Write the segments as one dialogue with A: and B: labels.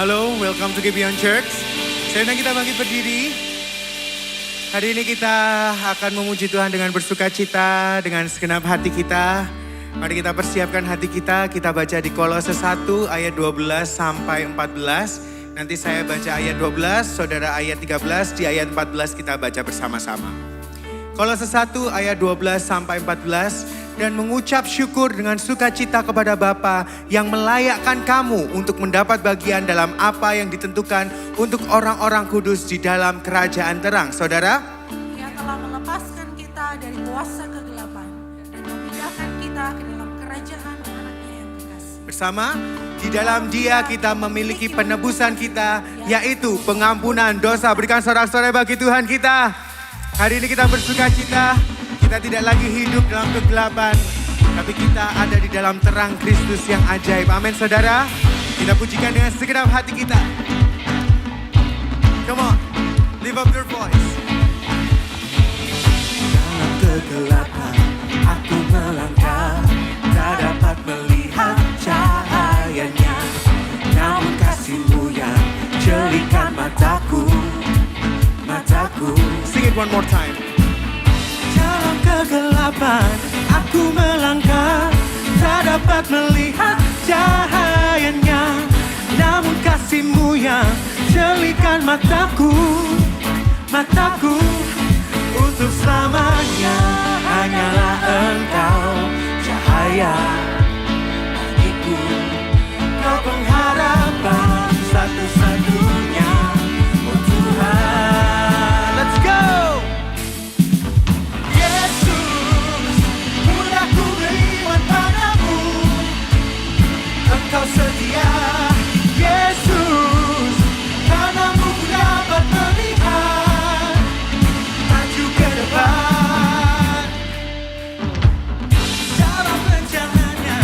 A: Halo, welcome to Gibeon Church. Sekarang kita bangkit berdiri. Hari ini kita akan memuji Tuhan dengan bersuka cita, dengan segenap hati kita. Mari kita persiapkan hati kita baca di Kolose 1 ayat 12 sampai 14. Nanti saya baca ayat 12, saudara ayat 13, di ayat 14 kita baca bersama-sama. Kolose 1 ayat 12 sampai 14. Dan mengucap syukur dengan sukacita kepada Bapa yang melayakkan kamu untuk mendapat bagian dalam apa yang ditentukan untuk orang-orang kudus di dalam kerajaan terang. Saudara?
B: Ia telah melepaskan kita dari kuasa kegelapan dan memindahkan kita ke dalam kerajaan anaknya yang kekasih.
A: Bersama, di dalam Dia kita memiliki penebusan kita, yaitu pengampunan dosa. Berikan sorak-sorai bagi Tuhan kita. Hari ini kita bersuka cita. Kita tidak lagi hidup dalam kegelapan, tapi kita ada di dalam terang Kristus yang ajaib. Amin, saudara. Kita pujikan dengan segenap hati kita. Come on, lift up your voice.
C: Dalam kegelapan aku melangkah, tak dapat melihat cahayanya. Namun kasih-Mu yang jelikan mataku.
A: Sing it one more time.
C: Dalam kegelapan aku melangkah, tak dapat melihat cahayanya. Namun kasih-Mu yang jelikan mataku untuk selamanya. Hanyalah Engkau cahaya bagiku, Kau pengharapan satu-satunya, oh Tuhan.
A: Let's go!
C: Engkau setia, Yesus, karena-Mu ku dapat melihat maju ke depan. Dalam rencananya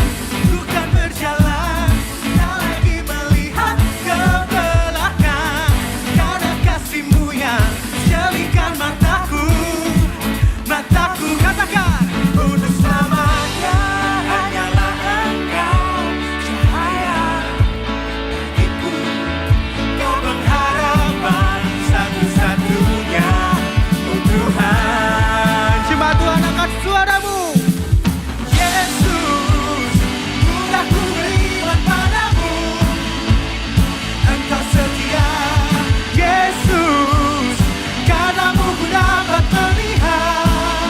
C: ku kan berjalan, tak lagi melihat ke belakang. Karena kasih-Mu yang jelikan mataku, katakan untuk selamanya. Hanyalah Engkau cahaya bagiku, Kau pengharapan satu-satunya, oh Tuhan.
A: Jemaat Tuhan, angkat suaramu.
C: Yesus, mudah ku beriman padamu. Engkau setia, Yesus, karena-Mu ku dapat melihat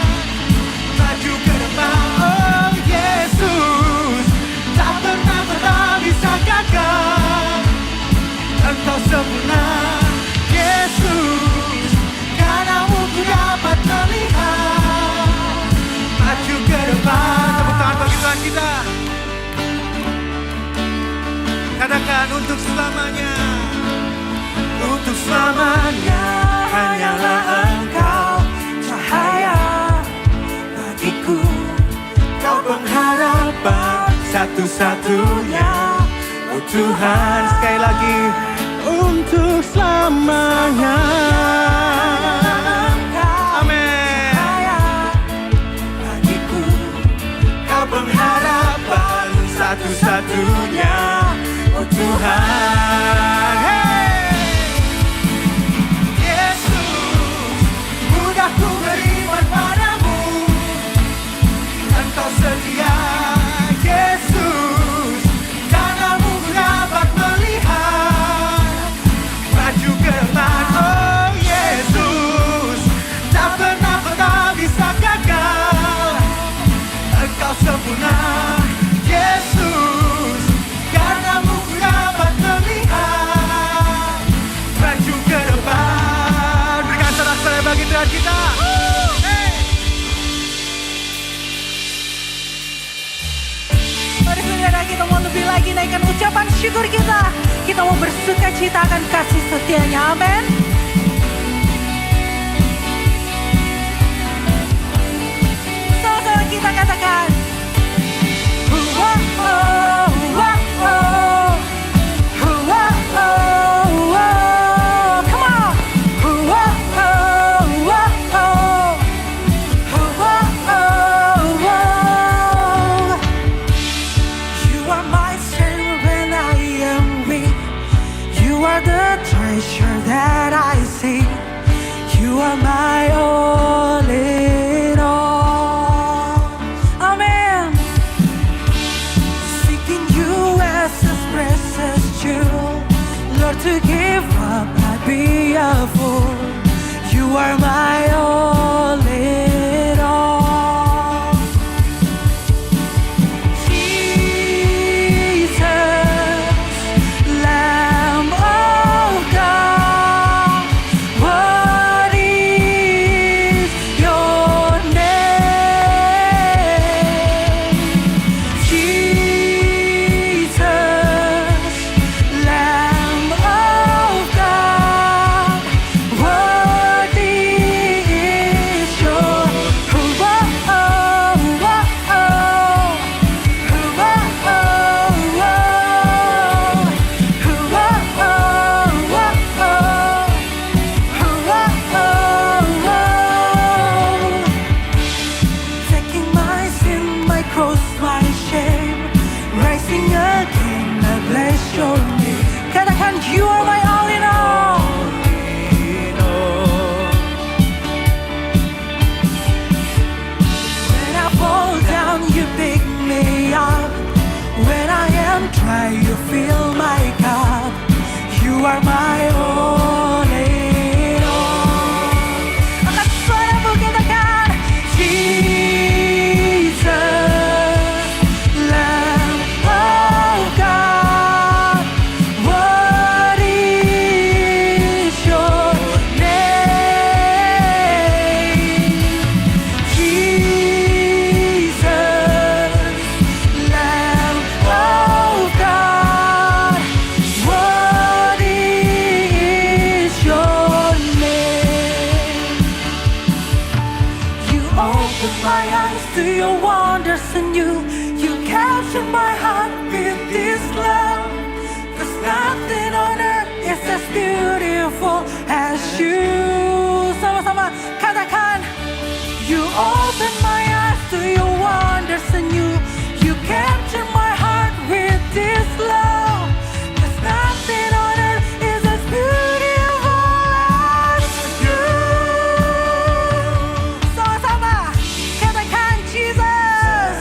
C: maju ke depan. Oh Yesus, tak pernah bisa gagal. Engkau sempurna, Yesus, karena-Mu ku dapat melihat maju ke depan.
A: Tepuk tangan bagi Tuhan kita. Katakan untuk selamanya.
C: Untuk selamanya hanyalah Engkau cahaya bagiku, Kau pengharapan satu-satunya, oh Tuhan.
A: Sekali lagi.
C: Untuk selamanya.
A: Amin.
C: Cahaya bagiku, Kau pengharapan satu-satunya, oh Tuhan. Hey! Yesus, mudah ku beriman padamu. Engkau setia, Yesus, karena-Mu ku dapat melihat maju ke depan. Oh Yesus, tak pernah bisa gagal. Engkau sempurna, Yesus, karena-Mu ku dapat melihat maju ke depan.
A: Berikan sorak-sorai bagi Tuhan kita. Hey!
B: Mari saudara, kita mau lebih lagi naikkan ucapan syukur kita. Kita mau bersuka cita akan kasih setianya. Amin. Sama-sama kita katakan. Come on. You are my strength when I am weak. You are my all in all. Amen. Seeking you as this precious jewel, Lord, to give up, I'd be a fool. You are my all in all. Jesus, Lamb of God, what is your name? Jesus, Lamb of God, worthy is your taking my sin, my cross, my shame, rising again, I bless your name. Katakan, you are my all in all. When I fall down, you pick me up. When I am dry, you fill my cup. You are my all in all. Angkat suaramu, katakan, Jesus, Lamb of God, what is your name? Jesus, Lamb of God, what is your name? You open my eyes to your wonders anew. You capture my heart with this love. There's nothing on earth is as beautiful as you. Sama-sama katakan, you open my eyes to your wonders anew. You capture my heart with this love. There's nothing on earth is as beautiful as you. Sama-sama katakan, Jesus,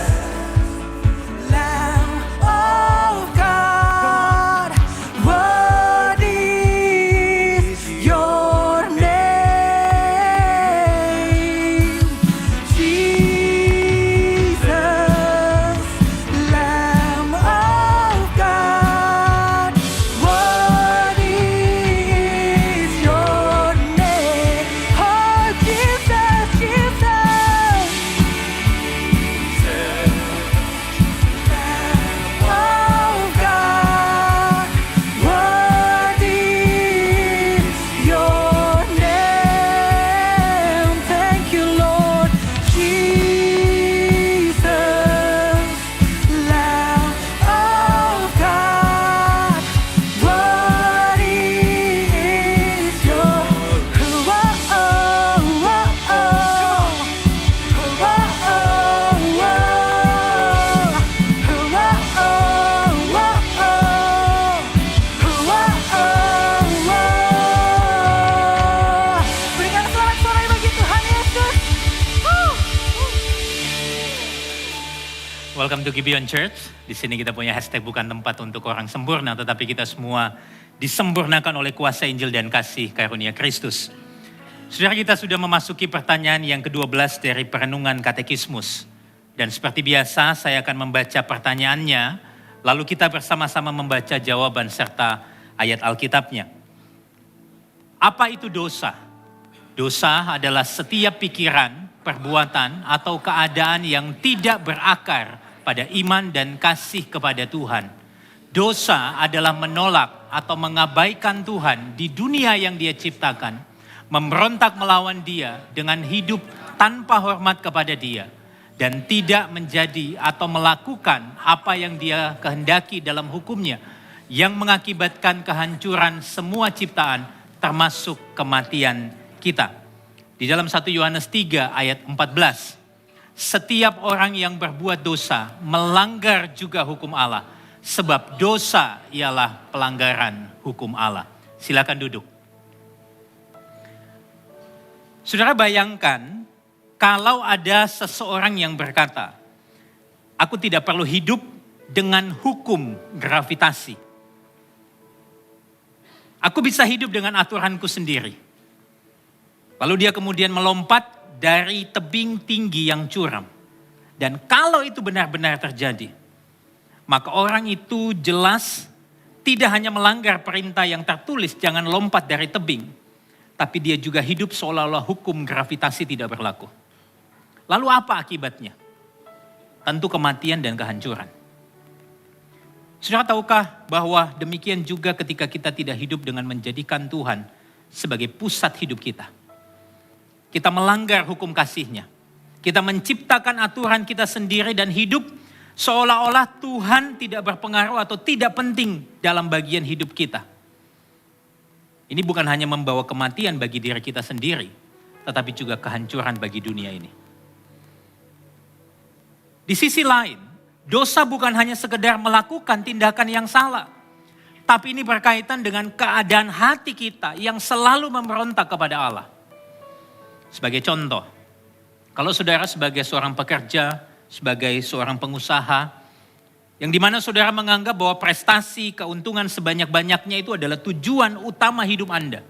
B: Lamb of God, what is your name? Jesus, Lamb of God, what is your name? Oh, Jesus, Jesus, Lamb of God, what is your name? Thank you, Lord. Jesus, Lamb of God, what is your Berikan sorak-sorai bagi Tuhan Yesus.
D: Welcome to Gibeon Church. Di sini kita punya hashtag bukan tempat untuk orang sempurna, tetapi kita semua disempurnakan oleh kuasa Injil dan kasih karunia Kristus. Saudara, kita sudah memasuki pertanyaan yang ke-12 dari perenungan katekismus. Dan seperti biasa, saya akan membaca pertanyaannya, lalu kita bersama-sama membaca jawaban serta ayat Alkitabnya. Apa itu dosa? Dosa adalah setiap pikiran, perbuatan, atau keadaan yang tidak berakar pada iman dan kasih kepada Tuhan. Dosa adalah menolak atau mengabaikan Tuhan di dunia yang Dia ciptakan, memberontak melawan Dia dengan hidup tanpa hormat kepada Dia, dan tidak menjadi atau melakukan apa yang Dia kehendaki dalam hukum-Nya, yang mengakibatkan kehancuran semua ciptaan termasuk kematian kita. Di dalam 1 Yohanes 3 ayat 14, setiap orang yang berbuat dosa melanggar juga hukum Allah, sebab dosa ialah pelanggaran hukum Allah. Silakan duduk. Saudara bayangkan kalau ada seseorang yang berkata, aku tidak perlu hidup dengan hukum gravitasi. Aku bisa hidup dengan aturanku sendiri. Lalu dia kemudian melompat dari tebing tinggi yang curam. Dan kalau itu benar-benar terjadi, maka orang itu jelas tidak hanya melanggar perintah yang tertulis, jangan lompat dari tebing. Tapi dia juga hidup seolah-olah hukum gravitasi tidak berlaku. Lalu apa akibatnya? Tentu kematian dan kehancuran. Saudara tahukah bahwa demikian juga ketika kita tidak hidup dengan menjadikan Tuhan sebagai pusat hidup kita. Kita melanggar hukum kasih-Nya. Kita menciptakan aturan kita sendiri dan hidup seolah-olah Tuhan tidak berpengaruh atau tidak penting dalam bagian hidup kita. Ini bukan hanya membawa kematian bagi diri kita sendiri, tetapi juga kehancuran bagi dunia ini. Di sisi lain, dosa bukan hanya sekedar melakukan tindakan yang salah, tapi ini berkaitan dengan keadaan hati kita yang selalu memberontak kepada Allah. Sebagai contoh, kalau saudara sebagai seorang pekerja, sebagai seorang pengusaha, yang dimana saudara menganggap bahwa prestasi, keuntungan sebanyak-banyaknya itu adalah tujuan utama hidup Anda.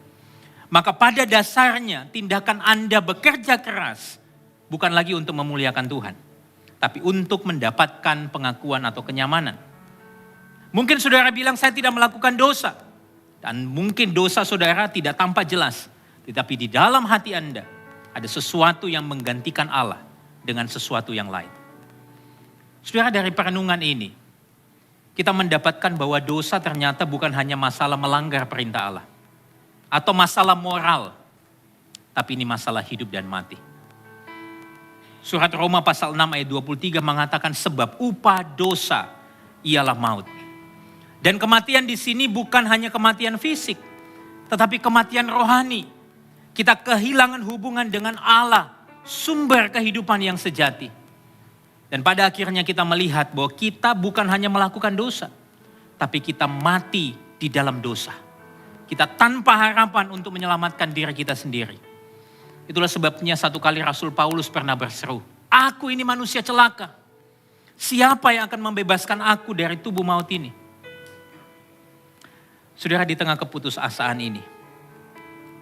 D: Maka pada dasarnya tindakan Anda bekerja keras bukan lagi untuk memuliakan Tuhan, tapi untuk mendapatkan pengakuan atau kenyamanan. Mungkin saudara bilang saya tidak melakukan dosa. Dan mungkin dosa saudara tidak tampak jelas. Tetapi di dalam hati Anda ada sesuatu yang menggantikan Allah dengan sesuatu yang lain. Saudara, dari perenungan ini, kita mendapatkan bahwa dosa ternyata bukan hanya masalah melanggar perintah Allah. Atau masalah moral. Tapi ini masalah hidup dan mati. Surat Roma pasal 6 ayat 23 mengatakan sebab upah dosa ialah maut. Dan kematian di sini bukan hanya kematian fisik, tetapi kematian rohani. Kita kehilangan hubungan dengan Allah, sumber kehidupan yang sejati. Dan pada akhirnya kita melihat bahwa kita bukan hanya melakukan dosa, tapi kita mati di dalam dosa. Kita tanpa harapan untuk menyelamatkan diri kita sendiri. Itulah sebabnya satu kali Rasul Paulus pernah berseru, aku ini manusia celaka. Siapa yang akan membebaskan aku dari tubuh maut ini? Saudara, di tengah keputusasaan ini,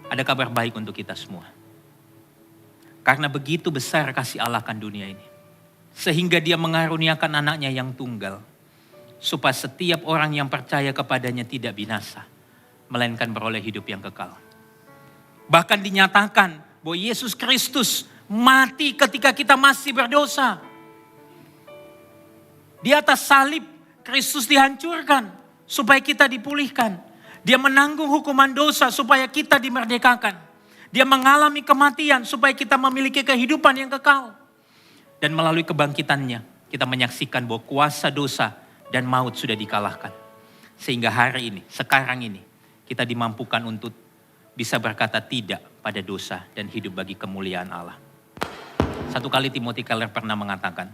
D: ada kabar baik untuk kita semua. Karena begitu besar kasih Allah akan dunia ini. Sehingga dia mengaruniakan anaknya yang tunggal. Supaya setiap orang yang percaya kepadanya tidak binasa. Melainkan beroleh hidup yang kekal. Bahkan dinyatakan bahwa Yesus Kristus mati ketika kita masih berdosa. Di atas salib Kristus dihancurkan supaya kita dipulihkan. Dia menanggung hukuman dosa supaya kita dimerdekakan. Dia mengalami kematian supaya kita memiliki kehidupan yang kekal. Dan melalui kebangkitannya kita menyaksikan bahwa kuasa dosa dan maut sudah dikalahkan. Sehingga hari ini, sekarang ini kita dimampukan untuk bisa berkata tidak pada dosa dan hidup bagi kemuliaan Allah. Satu kali Timothy Keller pernah mengatakan,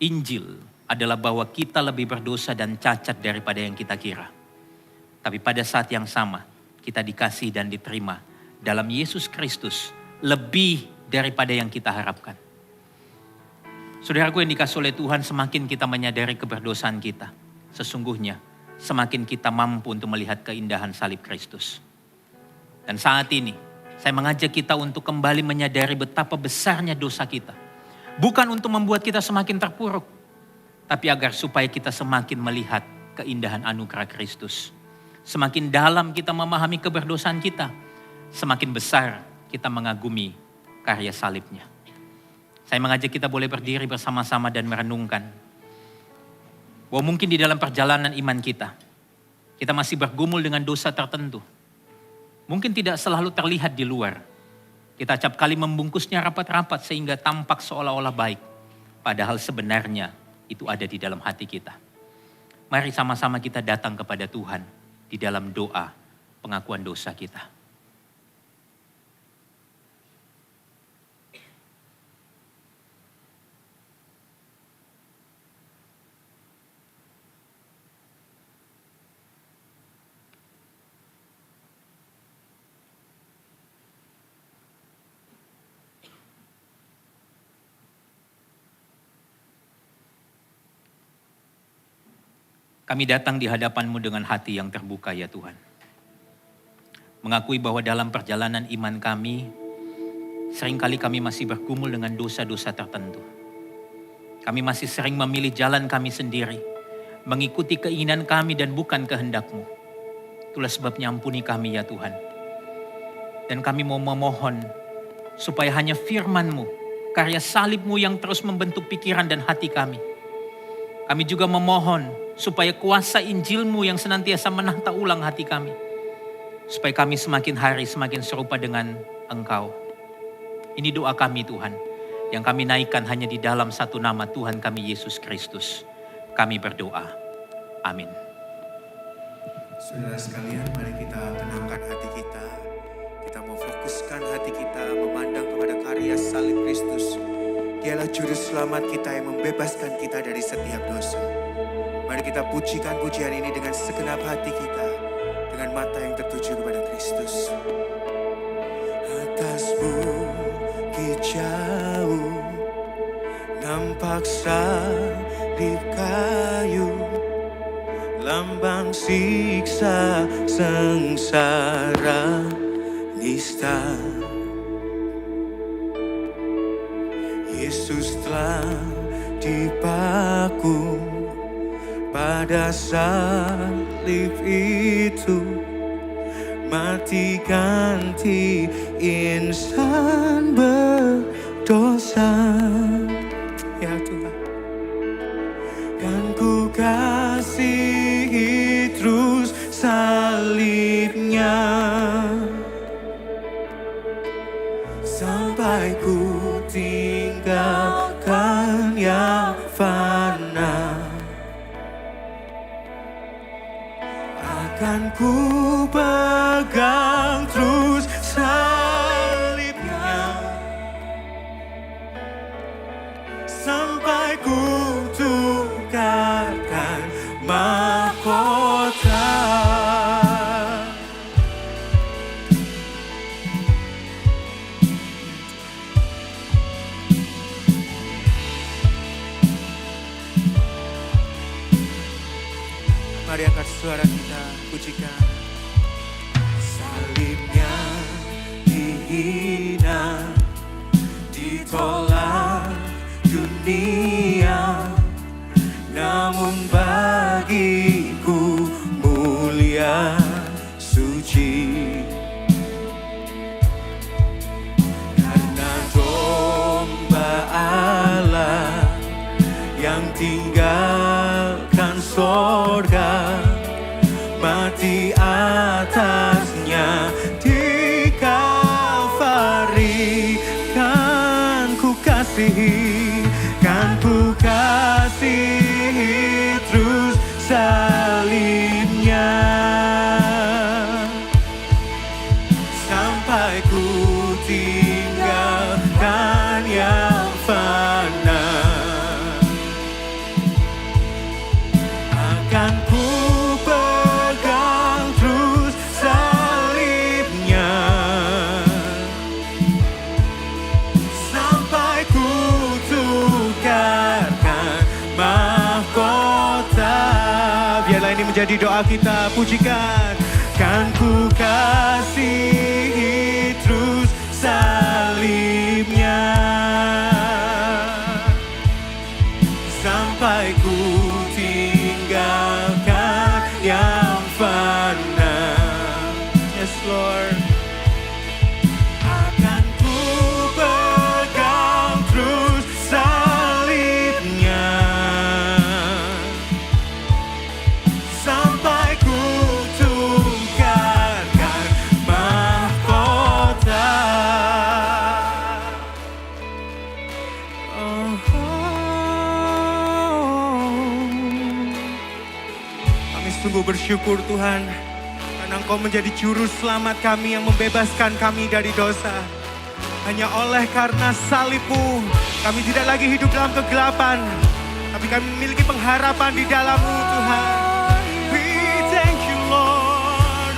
D: Injil adalah bahwa kita lebih berdosa dan cacat daripada yang kita kira. Tapi pada saat yang sama, kita dikasih dan diterima dalam Yesus Kristus lebih daripada yang kita harapkan. Saudaraku yang dikasih oleh Tuhan, semakin kita menyadari keberdosaan kita, sesungguhnya semakin kita mampu untuk melihat keindahan salib Kristus. Dan saat ini, saya mengajak kita untuk kembali menyadari betapa besarnya dosa kita. Bukan untuk membuat kita semakin terpuruk, tapi agar supaya kita semakin melihat keindahan anugerah Kristus. Semakin dalam kita memahami keberdosaan kita, semakin besar kita mengagumi karya salibnya. Saya mengajak kita boleh berdiri bersama-sama dan merenungkan bahwa mungkin di dalam perjalanan iman kita masih bergumul dengan dosa tertentu. Mungkin tidak selalu terlihat di luar. Kita acap kali membungkusnya rapat-rapat sehingga tampak seolah-olah baik. Padahal sebenarnya itu ada di dalam hati kita. Mari sama-sama kita datang kepada Tuhan di dalam doa pengakuan dosa kita. Kami datang di hadapan-Mu dengan hati yang terbuka ya Tuhan. Mengakui bahwa dalam perjalanan iman kami, seringkali kami masih bergumul dengan dosa-dosa tertentu. Kami masih sering memilih jalan kami sendiri, mengikuti keinginan kami dan bukan kehendak-Mu. Itulah sebabnya ampuni kami ya Tuhan. Dan kami mau memohon supaya hanya firman-Mu, karya salib-Mu yang terus membentuk pikiran dan hati kami. Kami juga memohon supaya kuasa Injil-Mu yang senantiasa menata ulang hati kami. Supaya kami semakin hari semakin serupa dengan Engkau. Ini doa kami Tuhan, yang kami naikkan hanya di dalam satu nama Tuhan kami Yesus Kristus. Kami berdoa. Amin.
A: Saudara sekalian, mari kita tenangkan hati kita. Kita mau fokuskan hati kita memandang kepada karya salib Kristus. Dialah juru selamat kita yang membebaskan kita dari setiap dosa. Mari kita pujikan pujian ini dengan segenap hati kita, dengan mata yang tertuju kepada Kristus. Atas bukit jauh nampak salib kayu, lambang siksa sengsara nista. Yesus telah dipaku pada salib itu, mati ganti insan berdosa. Ya Tuhan, kan ku kasihi terus salibnya, sampai ku tinggalkan yang fana. Akan ku pegang terus salibnya, sampai ku tukarkan mahkota. Mari angkat suara kita, pujikan. Salibnya dihina, ditolak dunia, namun bagiku mulia suci. Karena domba Allah yang tinggalkan sorga, mati atasnya di Kalvari. Kan ku kasihi, kan ku kasihi terus salibnya, sampai ku tinggalkan yang fana. Akan ku pegang terus salibnya, sampai ku tukarkan mahkota. Biarlah ini menjadi doa kita, pujikan. Kan ku kasihi terus salibnya, sampai ku tinggalkan yang fana. Yes Lord. Akan ku pegang terus salibnya, sampai ku tukarkan mahkota. Kami sungguh bersyukur Tuhan, karena Engkau menjadi juru selamat kami yang membebaskan kami dari dosa. Hanya oleh karena salib-Mu, kami tidak lagi hidup dalam kegelapan, tapi kami memiliki pengharapan di dalam-Mu Tuhan. We thank you Lord.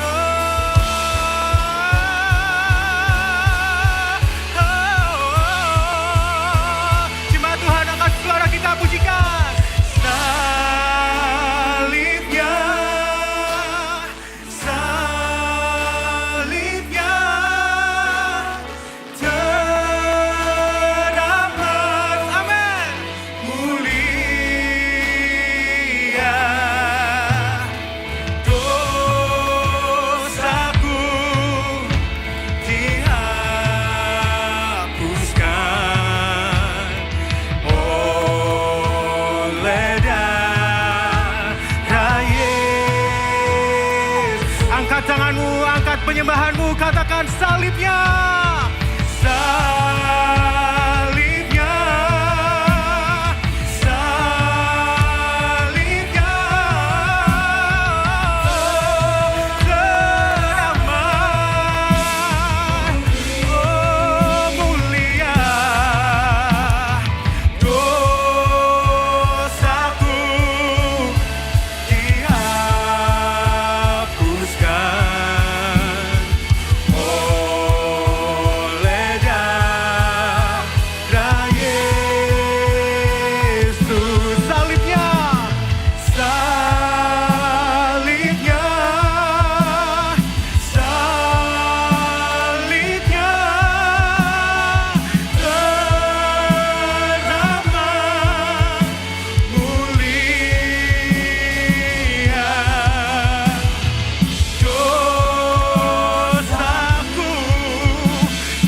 A: Jemaat Tuhan, angkat suara kita, pujikan. Salib Tuhan, salibnya. Salibnya. Salibnya. Teramat. Oh, mulia. Dosaku dihapuskan oleh darah Yesus. Salibnya, salibnya, salibnya teramat mulia. Dosaku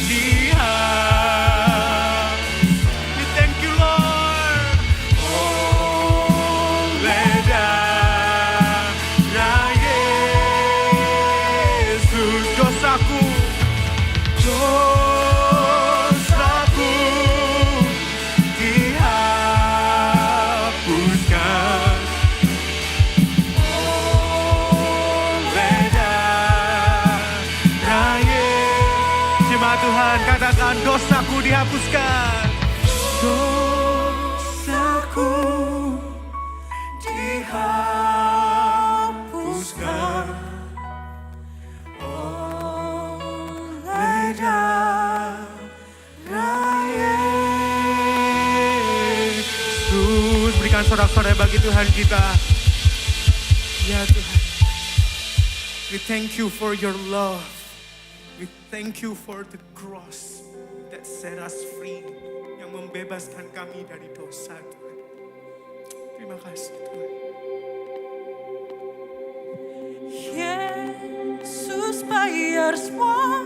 A: dihapus. We thank you, Lord. Oleh darah Yesus, dosaku, dosaku dihapuskan oleh darah Yesus. Jemaat Tuhan, katakan dosaku dihapuskan. Dosaku dihapuskan oleh darah Yesus. Berikan sorak-sorai bagi Tuhan kita. Ya Tuhan, we thank you for your love. We thank you for the cross that set us free, yang membebaskan kami dari dosa, Tuhan. Terima kasih, Tuhan.
B: Yesus bayar semua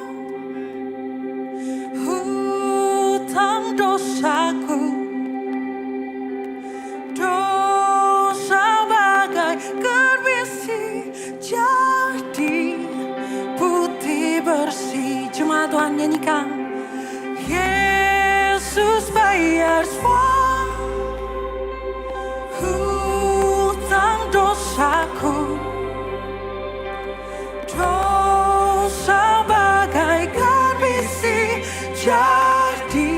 B: hutang dosaku. Dosa bagai gerbisi jadi putih bersih. Jemaat Tuhan nyanyikan. Yesus bayar semua hutang dosaku. Dosa bagaikan besi jadi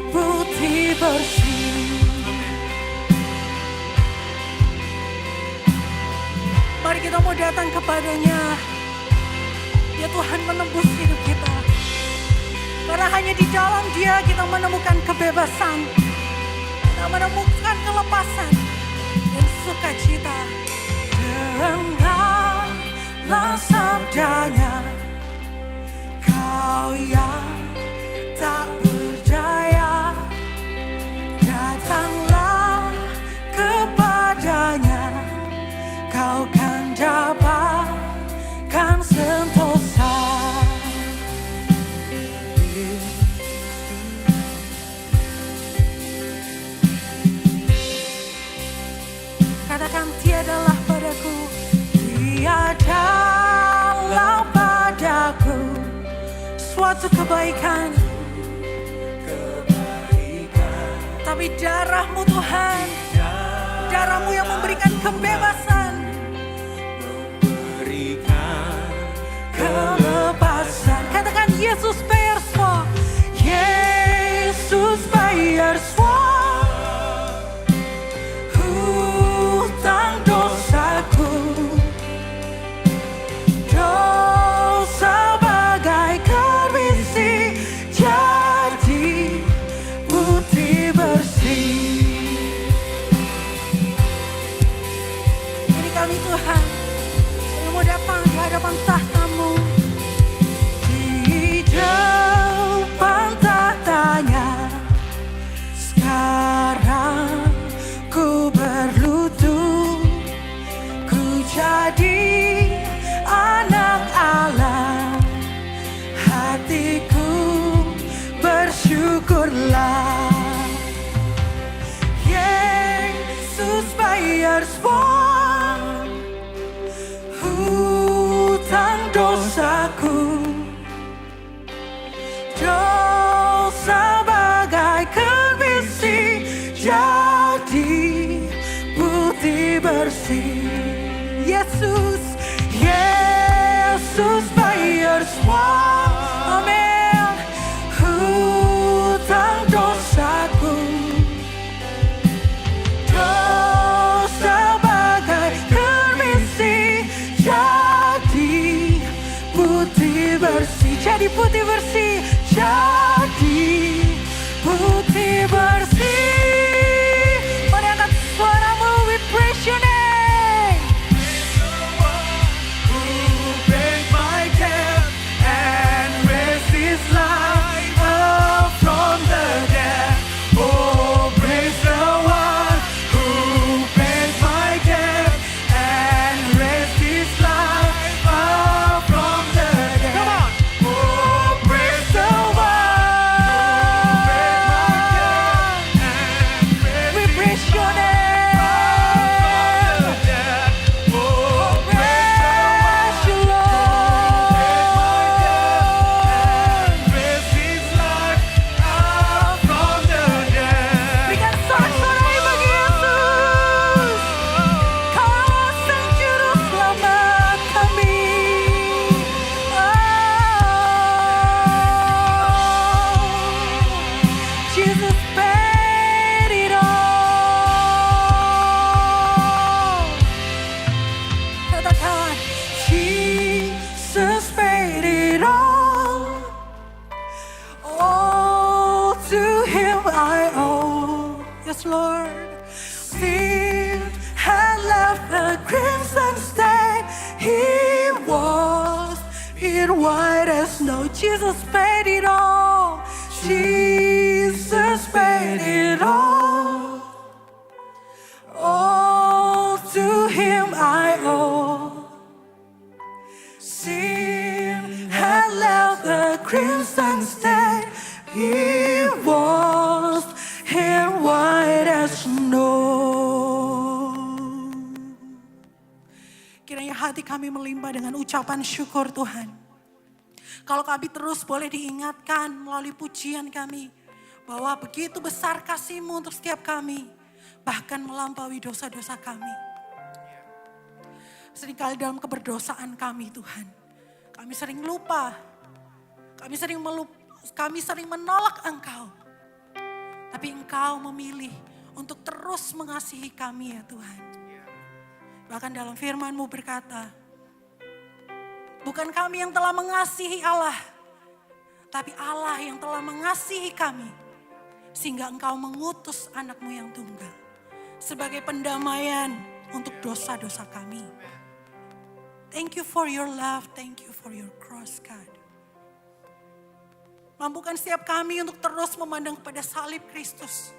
B: putih bersih. Mari kita mau datang kepadanya. Ya Tuhan, menembus hidup kita. Karena hanya di dalam Dia kita menemukan kebebasan. Kita menemukan kelepasan dan sukacita. Dengarlah sabdanya, kau yang tak berdaya, datanglah kepadanya, kau kan dapatkan sentosa. Katakan, tiadalah padaku, tiadalah padaku suatu kebaikan, tapi darah-Mu Tuhan, darah-Mu yang memberikan kebebasan, kelepasan. Katakan, Yesus bayar semua, Yesus bayar semua hutang dosaku. Dosa bagaikan besi jadi putih bersih. Ini kami Tuhan yang mau datang di hadapan tahta-Mu. Di bersih. Yesus, Yesus bayar semua, amin, hutang dosaku. Dosa bagai kermisi jadi putih bersih, jadi putih bersih, jadi putih bersih. Mari angkat suaramu, we praise your name.
C: Who break my death and raise his life up from the dead. Oh, praise the one who break my death and raise his life up from the dead. Come on. Oh, praise the one who break my death and raise
B: We praise your name.
C: the dead. Oh,
B: Praise you, Lord.
C: raise his life up from the dead.
B: Berikan sorak-sorai bagi Yesus. Kaulah Sang Juru Selamat kami. Jesus paid it all. Katakan, Jesus paid it all. All to Him I owe. Yes, Lord. Sin had left a crimson stain. He was it white as snow. Jesus paid it all. Jesus paid it all. All to Him I owe. Sin had left a crimson stain. He was in white as snow. Kiranya hati kami melimpah dengan ucapan syukur Tuhan. Kalau kami terus boleh diingatkan melalui pujian kami bahwa begitu besar kasih-Mu untuk setiap kami, bahkan melampaui dosa-dosa kami. Seringkali dalam keberdosaan kami Tuhan, kami sering lupa, kami sering menolak Engkau. Tapi Engkau memilih untuk terus mengasihi kami ya Tuhan. Bahkan dalam firman-Mu berkata, bukan kami yang telah mengasihi Allah, tapi Allah yang telah mengasihi kami. Sehingga Engkau mengutus anak-Mu yang tunggal sebagai pendamaian untuk dosa-dosa kami. Thank you for your love, thank you for your cross, God. Mampukan setiap kami untuk terus memandang kepada salib Kristus.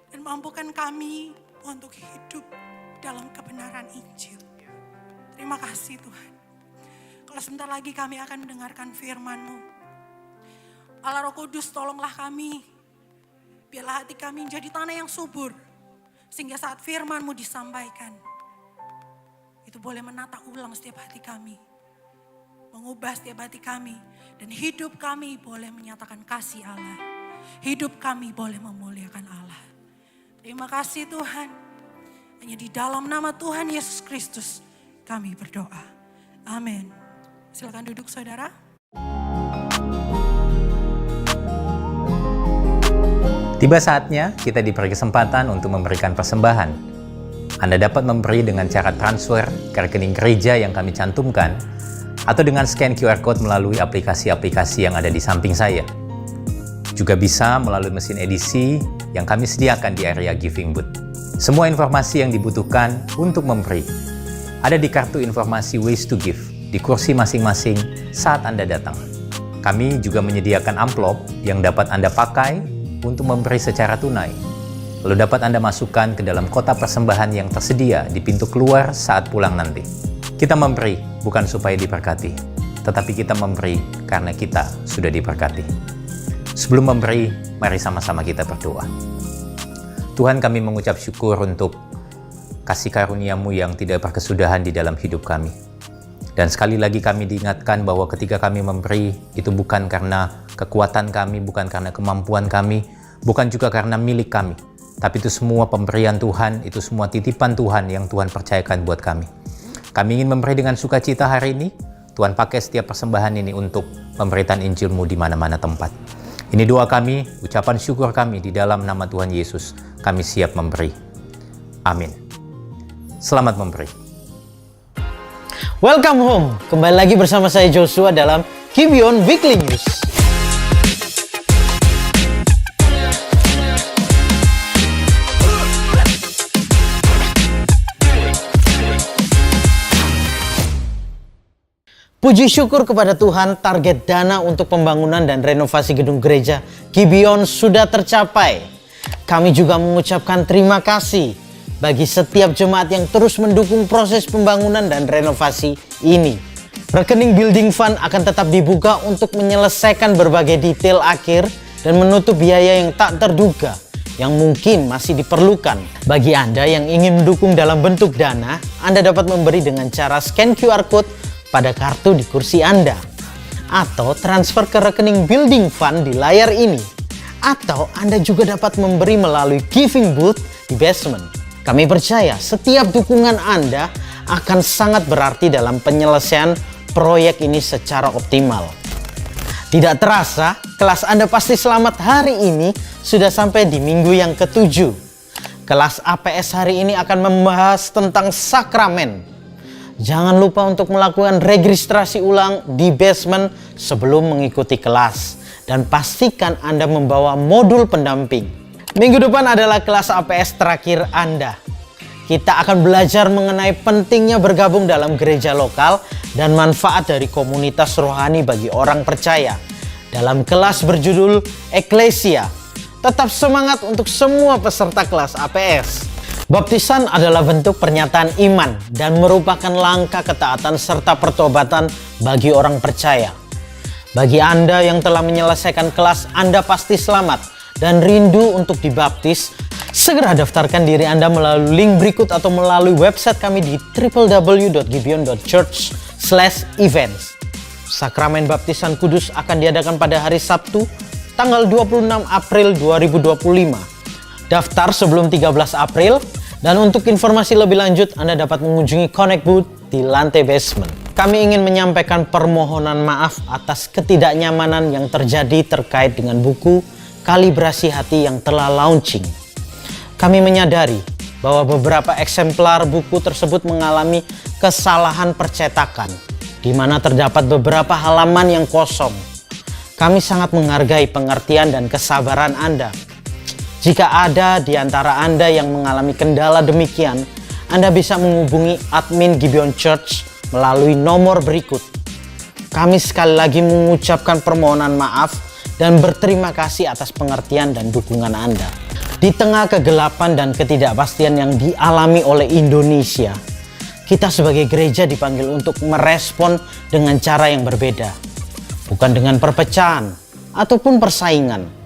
B: Dan mampukan kami untuk hidup dalam kebenaran Injil. Terima kasih Tuhan. Kalau sebentar lagi kami akan mendengarkan firman-Mu. Allah Roh Kudus, tolonglah kami. Biarlah hati kami menjadi tanah yang subur. Sehingga saat firman-Mu disampaikan, itu boleh menata ulang setiap hati kami. Mengubah setiap hati kami. Dan hidup kami boleh menyatakan kasih Allah. Hidup kami boleh memuliakan Allah. Terima kasih Tuhan. Hanya di dalam nama Tuhan Yesus Kristus kami berdoa. Amin. Silakan duduk saudara.
E: Tiba saatnya kita diberi kesempatan untuk memberikan persembahan. Anda dapat memberi dengan cara transfer ke rekening gereja yang kami cantumkan, atau dengan scan QR Code melalui aplikasi-aplikasi yang ada di samping saya. Juga bisa melalui mesin edisi yang kami sediakan di area giving booth. Semua informasi yang dibutuhkan untuk memberi ada di kartu informasi Ways to Give di kursi masing-masing saat Anda datang. Kami juga menyediakan amplop yang dapat Anda pakai untuk memberi secara tunai. Lalu dapat Anda masukkan ke dalam kotak persembahan yang tersedia di pintu keluar saat pulang nanti. Kita memberi bukan supaya diberkati, tetapi kita memberi karena kita sudah diberkati. Sebelum memberi, mari sama-sama kita berdoa. Tuhan, kami mengucap syukur untuk kasih karunia-Mu yang tidak berkesudahan di dalam hidup kami. Dan sekali lagi kami diingatkan bahwa ketika kami memberi, itu bukan karena kekuatan kami, bukan karena kemampuan kami, bukan juga karena milik kami, tapi itu semua pemberian Tuhan, itu semua titipan Tuhan yang Tuhan percayakan buat kami. Kami ingin memberi dengan sukacita hari ini. Tuhan pakai setiap persembahan ini untuk pemberitaan Injil-Mu di mana-mana tempat. Ini doa kami, ucapan syukur kami di dalam nama Tuhan Yesus. Kami siap memberi. Amin. Selamat memberi.
F: Welcome home. Kembali lagi bersama saya Joshua dalam Gibeon Weekly News. Puji syukur kepada Tuhan, target dana untuk pembangunan dan renovasi gedung gereja Gibeon sudah tercapai. Kami juga mengucapkan terima kasih bagi setiap jemaat yang terus mendukung proses pembangunan dan renovasi ini. Rekening Building Fund akan tetap dibuka untuk menyelesaikan berbagai detail akhir dan menutup biaya yang tak terduga yang mungkin masih diperlukan. Bagi Anda yang ingin mendukung dalam bentuk dana, Anda dapat memberi dengan cara scan QR Code pada kartu di kursi Anda, atau transfer ke rekening Building Fund di layar ini, atau Anda juga dapat memberi melalui giving booth di basement. Kami percaya setiap dukungan Anda akan sangat berarti dalam penyelesaian proyek ini secara optimal. Tidak terasa, kelas Anda pasti selamat hari ini sudah sampai di minggu yang ke-7. Kelas APS hari ini akan membahas tentang sakramen. Jangan lupa untuk melakukan registrasi ulang di basement sebelum mengikuti kelas. Dan pastikan Anda membawa modul pendamping. Minggu depan adalah kelas APS terakhir Anda. Kita akan belajar mengenai pentingnya bergabung dalam gereja lokal dan manfaat dari komunitas rohani bagi orang percaya. Dalam kelas berjudul Eklesia. Tetap semangat untuk semua peserta kelas APS. Baptisan adalah bentuk pernyataan iman dan merupakan langkah ketaatan serta pertobatan bagi orang percaya. Bagi Anda yang telah menyelesaikan kelas, Anda pasti selamat dan rindu untuk dibaptis. Segera daftarkan diri Anda melalui link berikut atau melalui website kami di www.gibeon.church/events. Sakramen Baptisan Kudus akan diadakan pada hari Sabtu, tanggal 26 April 2025. Daftar sebelum 13 April, dan untuk informasi lebih lanjut Anda dapat mengunjungi Connect Booth di lantai basement. Kami ingin menyampaikan permohonan maaf atas ketidaknyamanan yang terjadi terkait dengan buku Kalibrasi Hati yang telah launching. Kami menyadari bahwa beberapa eksemplar buku tersebut mengalami kesalahan percetakan, di mana terdapat beberapa halaman yang kosong. Kami sangat menghargai pengertian dan kesabaran Anda. Jika ada di antara Anda yang mengalami kendala demikian, Anda bisa menghubungi admin Gibeon Church melalui nomor berikut. Kami sekali lagi mengucapkan permohonan maaf dan berterima kasih atas pengertian dan dukungan Anda. Di tengah kegelapan dan ketidakpastian yang dialami oleh Indonesia, kita sebagai gereja dipanggil untuk merespon dengan cara yang berbeda. Bukan dengan perpecahan ataupun persaingan,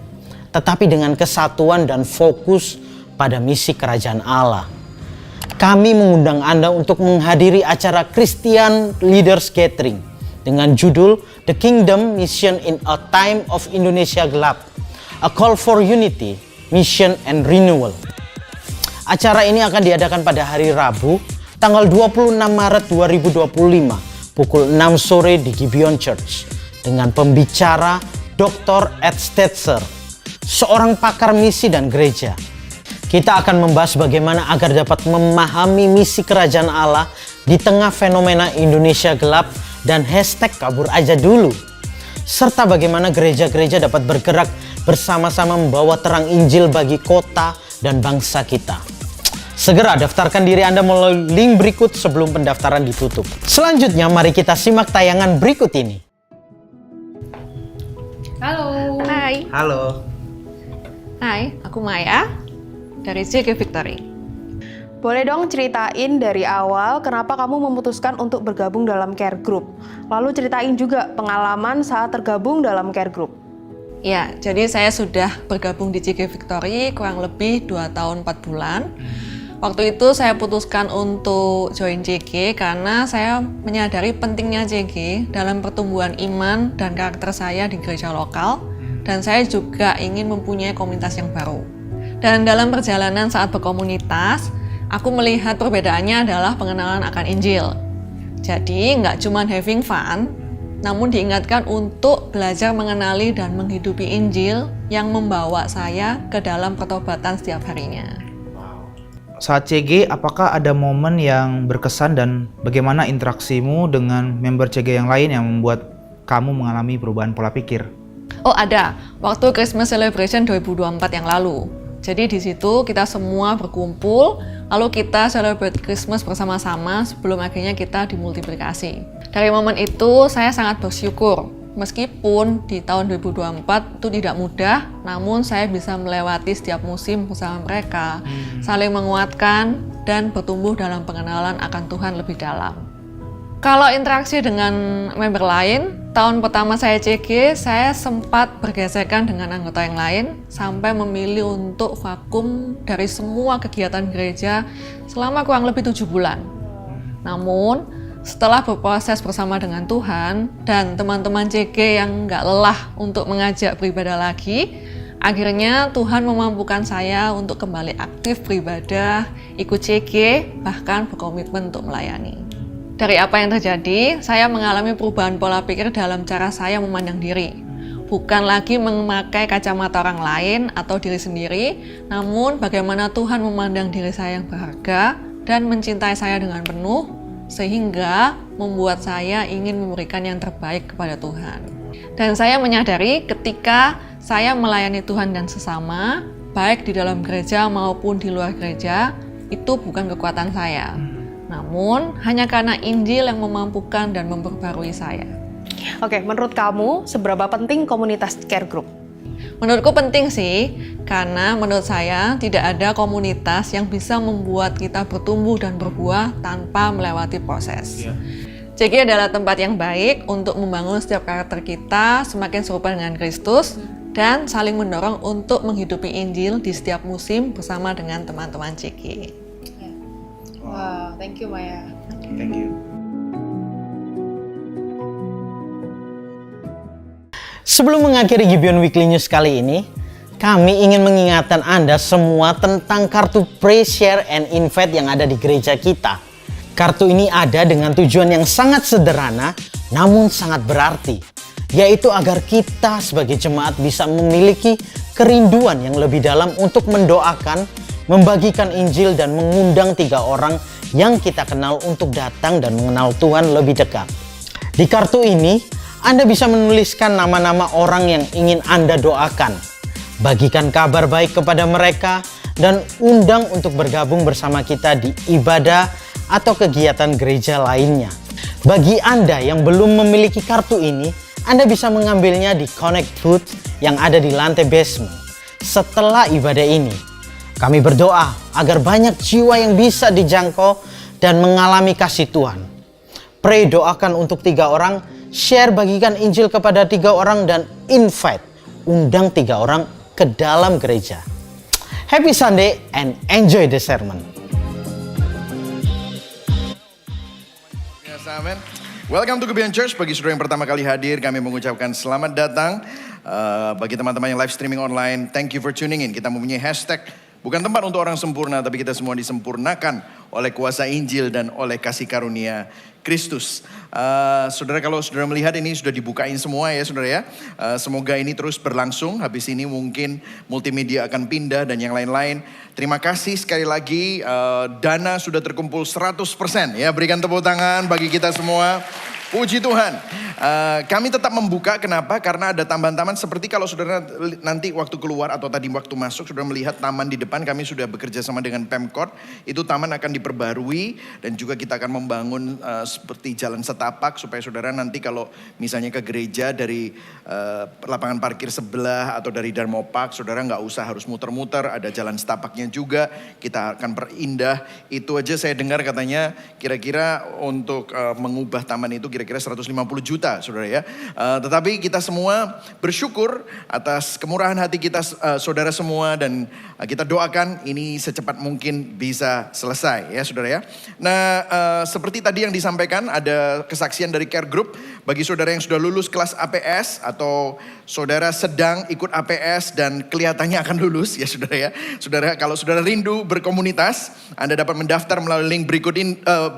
F: tetapi dengan kesatuan dan fokus pada misi kerajaan Allah. Kami mengundang Anda untuk menghadiri acara Christian Leaders Gathering dengan judul The Kingdom Mission in a Time of Indonesia Gelap, A Call for Unity, Mission and Renewal. Acara ini akan diadakan pada hari Rabu, tanggal 26 Maret 2025, pukul 6 sore di Gibeon Church, dengan pembicara Dr. Ed Stetzer, seorang pakar misi dan gereja. Kita akan membahas bagaimana agar dapat memahami misi kerajaan Allah di tengah fenomena Indonesia gelap dan hashtag kabur aja dulu. Serta bagaimana gereja-gereja dapat bergerak bersama-sama membawa terang Injil bagi kota dan bangsa kita. Segera daftarkan diri Anda melalui link berikut sebelum pendaftaran ditutup. Selanjutnya mari kita simak tayangan berikut ini.
G: Halo.
C: Hai.
F: Halo.
G: Hai, aku Maya dari JG Victory.
C: Boleh dong ceritain dari awal kenapa kamu memutuskan untuk bergabung dalam care group? Lalu ceritain juga pengalaman saat tergabung dalam care group.
G: Ya, jadi saya sudah bergabung di JG Victory kurang lebih 2 tahun 4 bulan. Waktu itu saya putuskan untuk join JG karena saya menyadari pentingnya JG dalam pertumbuhan iman dan karakter saya di gereja lokal. Dan saya juga ingin mempunyai komunitas yang baru. Dan dalam perjalanan saat berkomunitas, aku melihat perbedaannya adalah pengenalan akan Injil. Jadi nggak cuma having fun, namun diingatkan untuk belajar mengenali dan menghidupi Injil yang membawa saya ke dalam pertobatan setiap harinya.
H: Saat CG, apakah ada momen yang berkesan dan bagaimana interaksimu dengan member CG yang lain yang membuat kamu mengalami perubahan pola pikir?
G: Oh ada, waktu Christmas Celebration 2024 yang lalu. Jadi di situ kita semua berkumpul, lalu kita celebrate Christmas bersama-sama sebelum akhirnya kita dimultiplikasi. Dari momen itu saya sangat bersyukur, meskipun di tahun 2024 itu tidak mudah, namun saya bisa melewati setiap musim bersama mereka, saling menguatkan dan bertumbuh dalam pengenalan akan Tuhan lebih dalam. Kalau interaksi dengan member lain, tahun pertama saya CG, saya sempat bergesekan dengan anggota yang lain sampai memilih untuk vakum dari semua kegiatan gereja selama kurang lebih 7 bulan. Namun, setelah berproses bersama dengan Tuhan dan teman-teman CG yang nggak lelah untuk mengajak beribadah lagi, akhirnya Tuhan memampukan saya untuk kembali aktif beribadah, ikut CG, bahkan berkomitmen untuk melayani. Dari apa yang terjadi, saya mengalami perubahan pola pikir dalam cara saya memandang diri. Bukan lagi memakai kacamata orang lain atau diri sendiri, namun bagaimana Tuhan memandang diri saya yang berharga dan mencintai saya dengan penuh, sehingga membuat saya ingin memberikan yang terbaik kepada Tuhan. Dan saya menyadari ketika saya melayani Tuhan dan sesama, baik di dalam gereja maupun di luar gereja, itu bukan kekuatan saya. Namun, hanya karena Injil yang memampukan dan memperbarui saya.
I: Oke, menurut kamu seberapa penting komunitas care group?
G: Menurutku penting sih, karena menurut saya tidak ada komunitas yang bisa membuat kita bertumbuh dan berbuah tanpa melewati proses. CG adalah tempat yang baik untuk membangun setiap karakter kita semakin serupa dengan Kristus dan saling mendorong untuk menghidupi Injil di setiap musim bersama dengan teman-teman CG.
I: Wow, thank you Maya.
H: Thank you.
F: Sebelum mengakhiri Gibeon Weekly News kali ini, kami ingin mengingatkan Anda semua tentang kartu Pray, Share, and Invite yang ada di gereja kita. Kartu ini ada dengan tujuan yang sangat sederhana, namun sangat berarti, yaitu agar kita sebagai jemaat bisa memiliki kerinduan yang lebih dalam untuk mendoakan, membagikan Injil dan mengundang 3 orang yang kita kenal untuk datang dan mengenal Tuhan lebih dekat. Di kartu ini, Anda bisa menuliskan nama-nama orang yang ingin Anda doakan, bagikan kabar baik kepada mereka, dan undang untuk bergabung bersama kita di ibadah atau kegiatan gereja lainnya. Bagi Anda yang belum memiliki kartu ini, Anda bisa mengambilnya di Connect Booth yang ada di lantai basement. Setelah ibadah ini, kami berdoa agar banyak jiwa yang bisa dijangkau dan mengalami kasih Tuhan. Pray, doakan untuk 3 orang, share, bagikan Injil kepada 3 orang, dan invite, undang 3 orang ke dalam gereja. Happy Sunday and enjoy the sermon.
C: Yes, amen. Welcome to Gibeon Church. Bagi saudara yang pertama kali hadir, kami mengucapkan selamat datang. Bagi teman-teman yang live streaming online, thank you for tuning in. Kita mempunyai hashtag bukan tempat untuk orang sempurna, tapi kita semua disempurnakan oleh kuasa Injil dan oleh kasih karunia Kristus. Saudara, kalau saudara melihat ini sudah dibukain semua ya saudara ya. Semoga ini terus berlangsung. Habis ini mungkin multimedia akan pindah dan yang lain-lain. Terima kasih sekali lagi. Dana sudah terkumpul 100% ya. Berikan tepuk tangan bagi kita semua. Puji Tuhan. Kami tetap membuka, kenapa? Karena ada taman-taman seperti kalau saudara nanti waktu keluar atau tadi waktu masuk, saudara melihat taman di depan, kami sudah bekerja sama dengan Pemkot. Itu taman akan diperbarui dan juga kita akan membangun seperti jalan setapak supaya saudara nanti kalau misalnya ke gereja dari lapangan parkir sebelah atau dari Darmo Park, saudara nggak usah harus muter-muter, ada jalan setapaknya juga, kita akan perindah. Itu aja saya dengar katanya kira-kira untuk mengubah taman itu kira-kira 150 juta, saudara ya. Tetapi kita semua bersyukur atas kemurahan hati kita, saudara semua, dan kita doakan ini secepat mungkin bisa selesai ya, saudara ya. Nah, seperti tadi yang disampaikan, ada kesaksian dari Care Group bagi saudara yang sudah lulus kelas APS atau saudara sedang ikut APS dan kelihatannya akan lulus ya, saudara ya. Saudara, kalau saudara rindu berkomunitas, Anda dapat mendaftar melalui link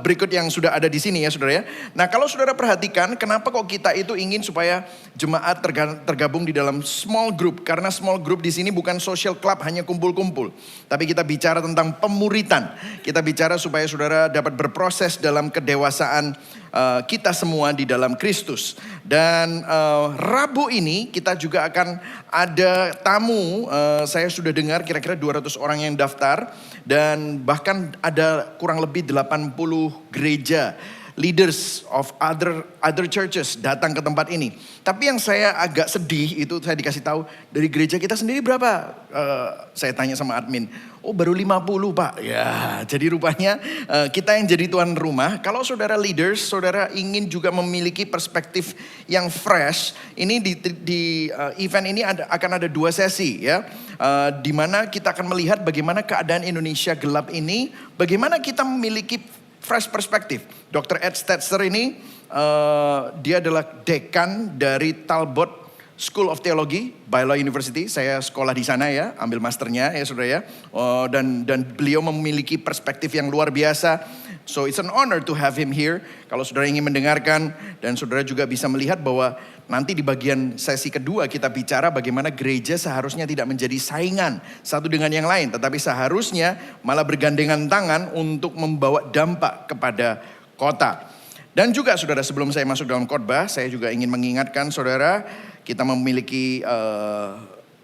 C: berikut yang sudah ada di sini ya, saudara ya. Nah, kalau saudara perhatikan, kenapa kok kita itu ingin supaya jemaat tergabung di dalam small group? Karena small group di sini bukan social club hanya kumpul-kumpul, tapi kita bicara tentang pemuritan. Kita bicara supaya saudara dapat berproses dalam kedewasaan kita semua di dalam Kristus. Dan Rabu ini kita juga akan ada tamu, saya sudah dengar kira-kira 200 orang yang daftar, dan bahkan ada kurang lebih 80 gereja, leaders of other churches datang ke tempat ini. Tapi yang saya agak sedih itu saya dikasih tahu dari gereja kita sendiri berapa? Saya tanya sama admin, oh baru 50 Pak. Ya, jadi rupanya kita yang jadi tuan rumah. Kalau saudara leaders, saudara ingin juga memiliki perspektif yang fresh. Ini di event ini akan ada 2 sesi ya. Di mana kita akan melihat bagaimana keadaan Indonesia gelap ini, bagaimana kita memiliki fresh perspektif. Dr. Ed Stetzer ini, dia adalah dekan dari Talbot School of Theology, Biola University. Saya sekolah di sana ya, ambil masternya ya, saudara ya. Dan beliau memiliki perspektif yang luar biasa. So it's an honor to have him here. Kalau saudara ingin mendengarkan, dan saudara juga bisa melihat bahwa nanti di bagian sesi kedua kita bicara bagaimana gereja seharusnya tidak menjadi saingan satu dengan yang lain, tetapi seharusnya malah bergandengan tangan untuk membawa dampak kepada kota. Dan juga saudara, sebelum saya masuk dalam khotbah, saya juga ingin mengingatkan saudara, kita memiliki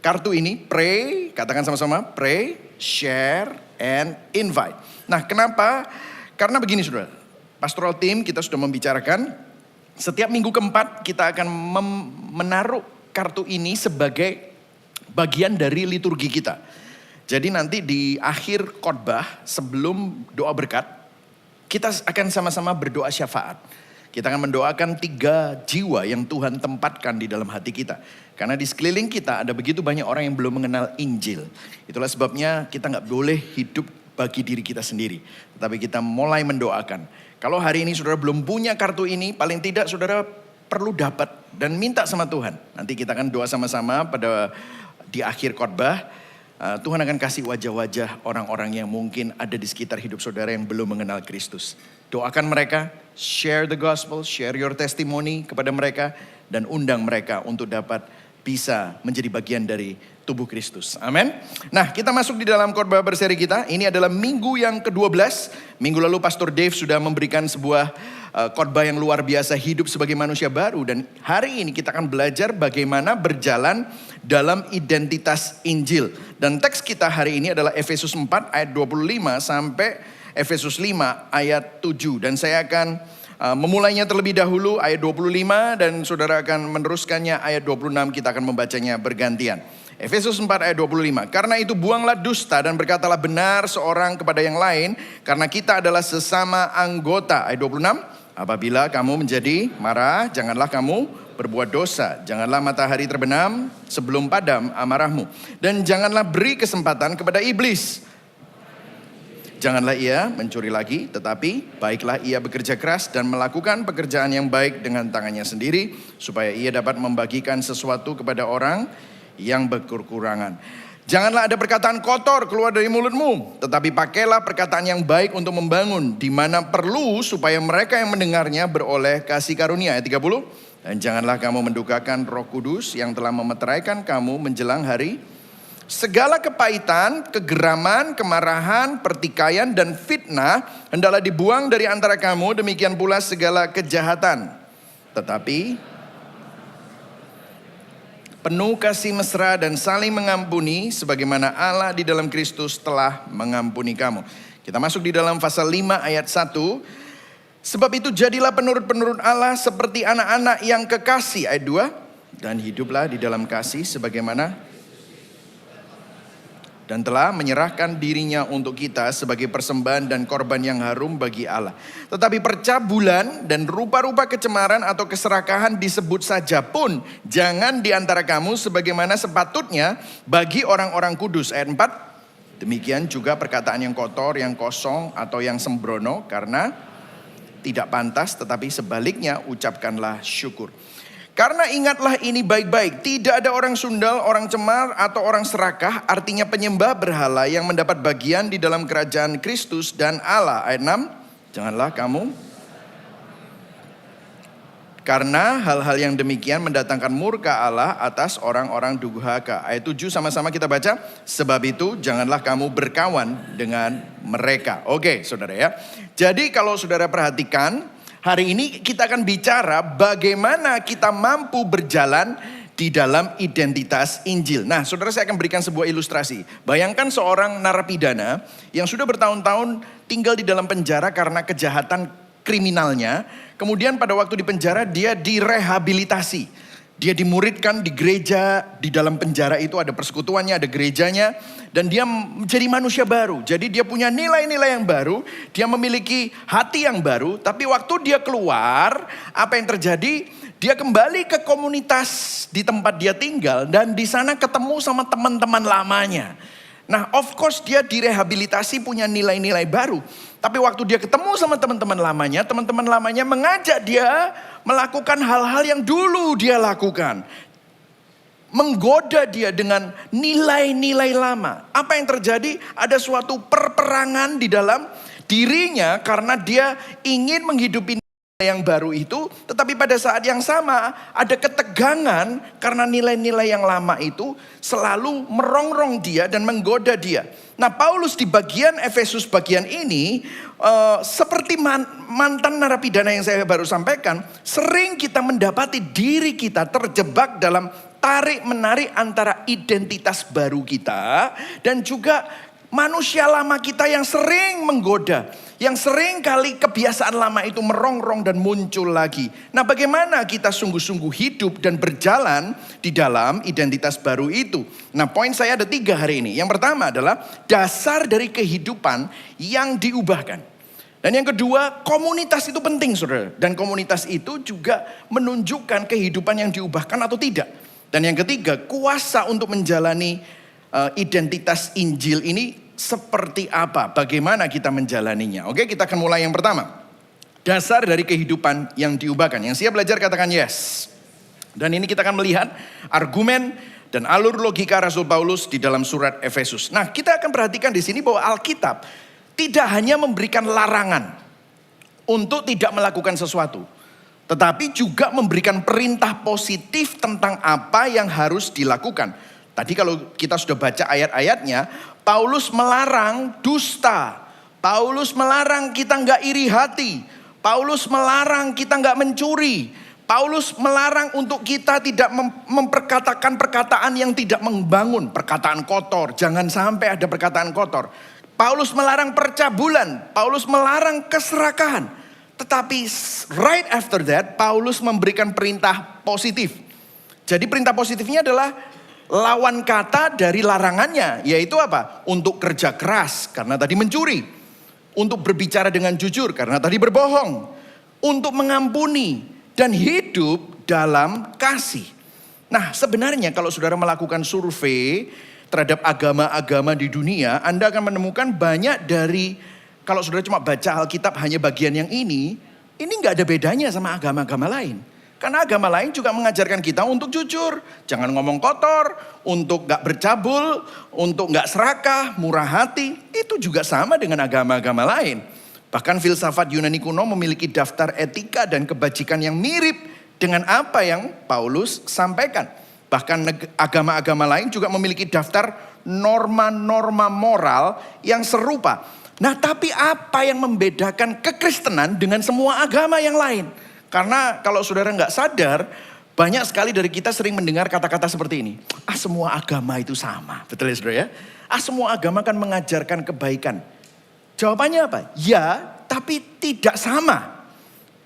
C: kartu ini, pray, katakan sama-sama, pray, share, and invite. Nah, kenapa? Karena begini saudara, pastoral team kita sudah membicarakan, setiap minggu keempat kita akan menaruh kartu ini sebagai bagian dari liturgi kita. Jadi nanti di akhir khotbah sebelum doa berkat, kita akan sama-sama berdoa syafaat. Kita akan mendoakan 3 jiwa yang Tuhan tempatkan di dalam hati kita. Karena di sekeliling kita ada begitu banyak orang yang belum mengenal Injil. Itulah sebabnya kita gak boleh hidup bagi diri kita sendiri. Tetapi kita mulai mendoakan. Kalau hari ini saudara belum punya kartu ini, paling tidak saudara perlu dapat dan minta sama Tuhan. Nanti kita akan doa sama-sama di akhir khotbah. Tuhan akan kasih wajah-wajah orang-orang yang mungkin ada di sekitar hidup saudara yang belum mengenal Kristus. Doakan mereka, share the gospel, share your testimony kepada mereka, dan undang mereka untuk dapat bisa menjadi bagian dari tubuh Kristus. Amin. Nah, kita masuk di dalam khotbah berseri kita. Ini adalah minggu yang ke-12. Minggu lalu Pastor Dave sudah memberikan sebuah khotbah yang luar biasa, hidup sebagai manusia baru. Dan hari ini kita akan belajar bagaimana berjalan dalam identitas Injil. Dan teks kita hari ini adalah Efesus 4 ayat 25 sampai Efesus 5 ayat 7. Dan saya akan memulainya terlebih dahulu ayat 25 dan saudara akan meneruskannya ayat 26, kita akan membacanya bergantian. Efesus 4 ayat 25. Karena itu buanglah dusta dan berkatalah benar seorang kepada yang lain, karena kita adalah sesama anggota. Ayat 26. Apabila kamu menjadi marah, janganlah kamu berbuat dosa. Janganlah matahari terbenam sebelum padam amarahmu. Dan janganlah beri kesempatan kepada iblis. Janganlah ia mencuri lagi, tetapi baiklah ia bekerja keras dan melakukan pekerjaan yang baik dengan tangannya sendiri, supaya ia dapat membagikan sesuatu kepada orang yang berkekurangan. Janganlah ada perkataan kotor keluar dari mulutmu, tetapi pakailah perkataan yang baik untuk membangun, di mana perlu supaya mereka yang mendengarnya beroleh kasih karunia. Ayat 30. Dan janganlah kamu mendukakan Roh Kudus yang telah memeteraikan kamu menjelang hari. Segala kepahitan, kegeraman, kemarahan, pertikaian, dan fitnah hendaklah dibuang dari antara kamu, demikian pula segala kejahatan. Tetapi penuh kasih mesra dan saling mengampuni, sebagaimana Allah di dalam Kristus telah mengampuni kamu. Kita masuk di dalam pasal 5 ayat 1. Sebab itu jadilah penurut-penurut Allah seperti anak-anak yang kekasih. Ayat 2. Dan hiduplah di dalam kasih sebagaimana dan telah menyerahkan dirinya untuk kita sebagai persembahan dan korban yang harum bagi Allah. Tetapi percabulan dan rupa-rupa kecemaran atau keserakahan disebut saja pun jangan di antara kamu sebagaimana sepatutnya bagi orang-orang kudus. Ayat 4, demikian juga perkataan yang kotor, yang kosong atau yang sembrono karena tidak pantas, tetapi sebaliknya ucapkanlah syukur. Karena ingatlah ini baik-baik, tidak ada orang sundal, orang cemar, atau orang serakah, artinya penyembah berhala yang mendapat bagian di dalam kerajaan Kristus dan Allah. Ayat 6, janganlah kamu. Karena hal-hal yang demikian mendatangkan murka Allah atas orang-orang durhaka. Ayat 7 sama-sama kita baca. Sebab itu janganlah kamu berkawan dengan mereka. Oke saudara ya. Jadi kalau saudara perhatikan, hari ini kita akan bicara bagaimana kita mampu berjalan di dalam identitas Injil. Nah, saudara, saya akan berikan sebuah ilustrasi. Bayangkan seorang narapidana yang sudah bertahun-tahun tinggal di dalam penjara karena kejahatan kriminalnya. Kemudian pada waktu di penjara dia direhabilitasi. Dia dimuridkan di gereja, di dalam penjara itu ada persekutuannya, ada gerejanya. Dan dia menjadi manusia baru. Jadi dia punya nilai-nilai yang baru. Dia memiliki hati yang baru. Tapi waktu dia keluar, apa yang terjadi? Dia kembali ke komunitas di tempat dia tinggal. Dan di sana ketemu sama teman-teman lamanya. Nah, of course dia direhabilitasi punya nilai-nilai baru. Tapi waktu dia ketemu sama teman-teman lamanya mengajak dia melakukan hal-hal yang dulu dia lakukan. Menggoda dia dengan nilai-nilai lama. Apa yang terjadi? Ada suatu perperangan di dalam dirinya karena dia ingin menghidupi yang baru itu, tetapi pada saat yang sama ada ketegangan karena nilai-nilai yang lama itu selalu merongrong dia dan menggoda dia. Nah, Paulus di bagian Efesus bagian ini seperti mantan narapidana yang saya baru sampaikan, sering kita mendapati diri kita terjebak dalam tarik-menarik antara identitas baru kita dan juga manusia lama kita yang sering menggoda. Yang sering kali kebiasaan lama itu merongrong dan muncul lagi. Nah, bagaimana kita sungguh-sungguh hidup dan berjalan di dalam identitas baru itu? Nah, poin saya ada 3 hari ini. Yang pertama adalah dasar dari kehidupan yang diubahkan. Dan yang kedua, komunitas itu penting, saudara. Dan komunitas itu juga menunjukkan kehidupan yang diubahkan atau tidak. Dan yang ketiga, kuasa untuk menjalani identitas Injil ini seperti apa? Bagaimana kita menjalaninya? Oke, kita akan mulai yang pertama. Dasar dari kehidupan yang diubahkan. Yang siap belajar katakan yes. Dan ini kita akan melihat argumen dan alur logika Rasul Paulus di dalam surat Efesus. Nah, kita akan perhatikan di sini bahwa Alkitab tidak hanya memberikan larangan untuk tidak melakukan sesuatu, tetapi juga memberikan perintah positif tentang apa yang harus dilakukan. Tadi kalau kita sudah baca ayat-ayatnya, Paulus melarang dusta. Paulus melarang kita nggak iri hati. Paulus melarang kita nggak mencuri. Paulus melarang untuk kita tidak memperkatakan perkataan yang tidak membangun. Perkataan kotor, jangan sampai ada perkataan kotor. Paulus melarang percabulan. Paulus melarang keserakahan. Tetapi right after that, Paulus memberikan perintah positif. Jadi perintah positifnya adalah lawan kata dari larangannya, yaitu apa? Untuk kerja keras, karena tadi mencuri. Untuk berbicara dengan jujur, karena tadi berbohong. Untuk mengampuni, dan hidup dalam kasih. Nah, sebenarnya kalau saudara melakukan survei terhadap agama-agama di dunia, Anda akan menemukan banyak dari, kalau saudara cuma baca Alkitab hanya bagian yang ini gak ada bedanya sama agama-agama lain. Karena agama lain juga mengajarkan kita untuk jujur, jangan ngomong kotor, untuk gak bercabul, untuk gak serakah, murah hati. Itu juga sama dengan agama-agama lain. Bahkan filsafat Yunani kuno memiliki daftar etika dan kebajikan yang mirip dengan apa yang Paulus sampaikan. Bahkan agama-agama lain juga memiliki daftar norma-norma moral yang serupa. Nah, tapi apa yang membedakan kekristenan dengan semua agama yang lain? Karena kalau saudara nggak sadar, banyak sekali dari kita sering mendengar kata-kata seperti ini. Semua agama itu sama. Betul ya saudara ya? Semua agama kan mengajarkan kebaikan. Jawabannya apa? Ya, tapi tidak sama.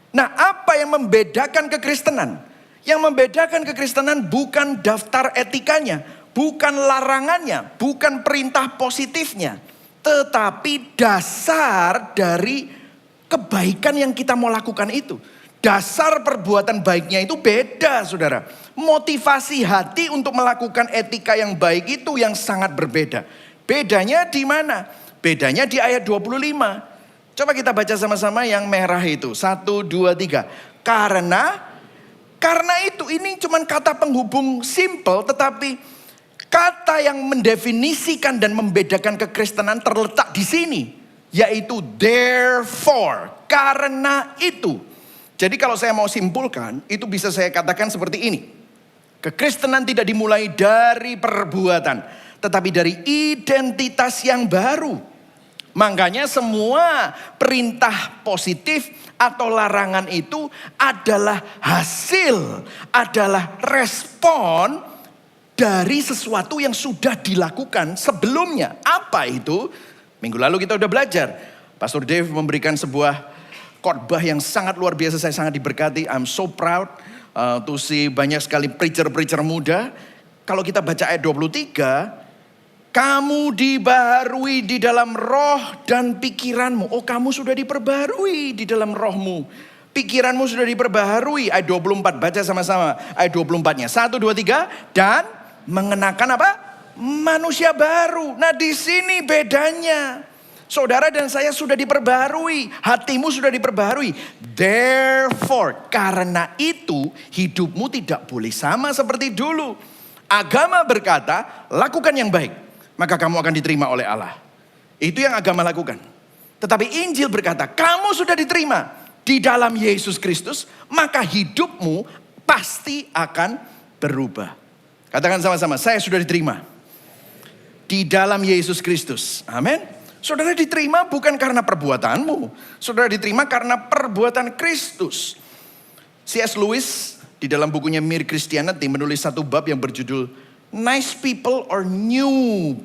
C: Nah, apa yang membedakan kekristenan? Yang membedakan kekristenan bukan daftar etikanya. bukan larangannya, bukan perintah positifnya, tetapi dasar dari kebaikan yang kita mau lakukan itu. Dasar perbuatan baiknya itu beda, saudara. Motivasi hati untuk melakukan etika yang baik itu yang sangat berbeda. Bedanya di mana? Bedanya di ayat 25. Coba kita baca sama-sama yang merah itu. 1, 2, 3. Karena itu, ini cuma kata penghubung simple, tetapi kata yang mendefinisikan dan membedakan kekristenan terletak di sini. Yaitu therefore, karena itu. Jadi kalau saya mau simpulkan, itu bisa saya katakan seperti ini. Kekristenan tidak dimulai dari perbuatan, tetapi dari identitas yang baru. Makanya semua perintah positif atau larangan itu adalah hasil, adalah respon dari sesuatu yang sudah dilakukan sebelumnya. Apa itu? Minggu lalu kita udah belajar. Pastor Dave memberikan sebuah khotbah yang sangat luar biasa. Saya sangat diberkati. I'm so proud to see banyak sekali preacher-preacher muda. Kalau kita baca ayat 23, kamu dibaharui di dalam roh dan pikiranmu. Oh, kamu sudah diperbaharui di dalam rohmu. Pikiranmu sudah diperbaharui. Ayat 24, baca sama-sama. Ayat 24-nya. 1, 2, 3. Dan mengenakan apa? Manusia baru. Nah, di sini bedanya. Saudara dan saya sudah diperbaharui. Hatimu sudah diperbaharui. Therefore, karena itu hidupmu tidak boleh sama seperti dulu. Agama berkata, lakukan yang baik, maka kamu akan diterima oleh Allah. Itu yang agama lakukan. Tetapi Injil berkata, kamu sudah diterima di dalam Yesus Kristus, maka hidupmu pasti akan berubah. Katakan sama-sama, saya sudah diterima di dalam Yesus Kristus. Amin. Saudara diterima bukan karena perbuatanmu. Saudara diterima karena perbuatan Kristus. C.S. Lewis di dalam bukunya Mere Christianity menulis satu bab yang berjudul Nice People or New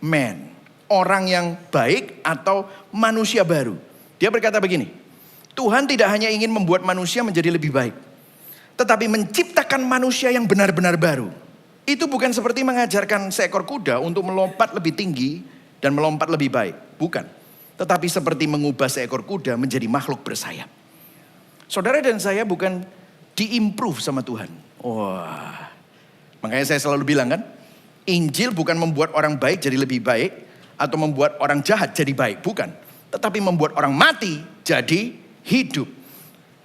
C: Man. Orang yang baik atau manusia baru. Dia berkata begini, Tuhan tidak hanya ingin membuat manusia menjadi lebih baik, tetapi menciptakan manusia yang benar-benar baru. Itu bukan seperti mengajarkan seekor kuda untuk melompat lebih tinggi dan melompat lebih baik. Bukan. Tetapi seperti mengubah seekor kuda menjadi makhluk bersayap. Saudara dan saya bukan diimprove sama Tuhan. Wah. Makanya saya selalu bilang kan, Injil bukan membuat orang baik jadi lebih baik, atau membuat orang jahat jadi baik. Bukan. Tetapi membuat orang mati jadi hidup.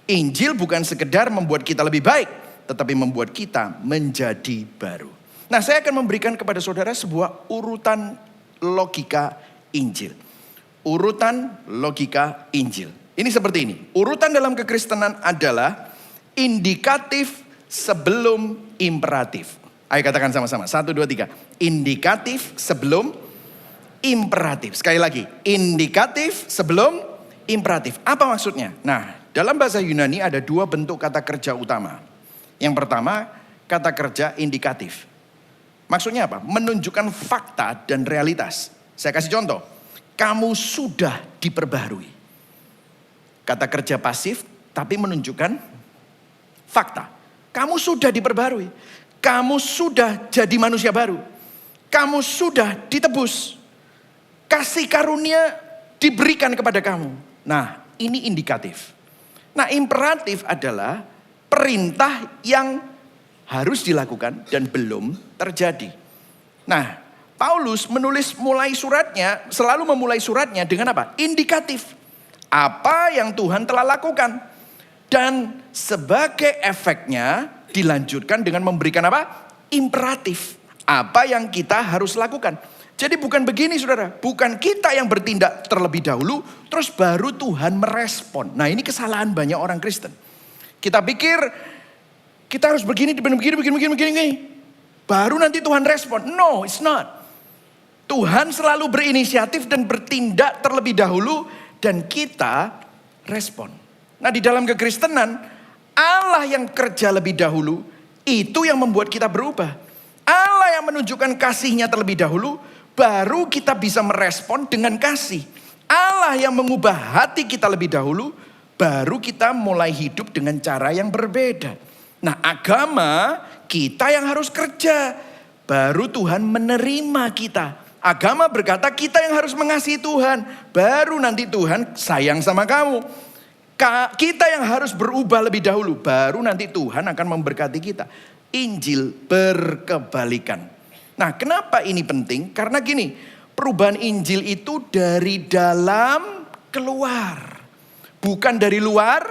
C: Injil bukan sekedar membuat kita lebih baik, tetapi membuat kita menjadi baru. Nah, saya akan memberikan kepada saudara sebuah urutan logika Injil. Urutan logika Injil. Ini seperti ini. Urutan dalam kekristenan adalah indikatif sebelum imperatif. Ayo katakan sama-sama. 1, 2, 3. Indikatif sebelum imperatif. Sekali lagi. Indikatif sebelum imperatif. Apa maksudnya? Nah, dalam bahasa Yunani ada 2 bentuk kata kerja utama. Yang pertama, kata kerja indikatif. Maksudnya apa? Menunjukkan fakta dan realitas. Saya kasih contoh. Kamu sudah diperbaharui. Kata kerja pasif tapi menunjukkan fakta. Kamu sudah diperbaharui. Kamu sudah jadi manusia baru. Kamu sudah ditebus. Kasih karunia diberikan kepada kamu. Nah, ini indikatif. Nah, imperatif adalah perintah yang harus dilakukan dan belum terjadi. Nah, Paulus selalu memulai suratnya dengan apa? Indikatif. Apa yang Tuhan telah lakukan. Dan sebagai efeknya dilanjutkan dengan memberikan apa? Imperatif. Apa yang kita harus lakukan. Jadi bukan begini saudara. Bukan kita yang bertindak terlebih dahulu, terus baru Tuhan merespon. Nah, ini kesalahan banyak orang Kristen. Kita pikir kita harus begini. Baru nanti Tuhan respon. No, it's not. Tuhan selalu berinisiatif dan bertindak terlebih dahulu dan kita respon. Nah, di dalam kekristenan, Allah yang kerja lebih dahulu, itu yang membuat kita berubah. Allah yang menunjukkan kasih-Nya terlebih dahulu, baru kita bisa merespon dengan kasih. Allah yang mengubah hati kita lebih dahulu, baru kita mulai hidup dengan cara yang berbeda. Nah, agama kita yang harus kerja. baru Tuhan menerima kita. Agama berkata kita yang harus mengasihi Tuhan, baru nanti Tuhan sayang sama kamu. Kita yang harus berubah lebih dahulu, baru nanti Tuhan akan memberkati kita. Injil berkebalikan. Nah, kenapa ini penting? Karena gini, perubahan Injil itu dari dalam keluar. Bukan dari luar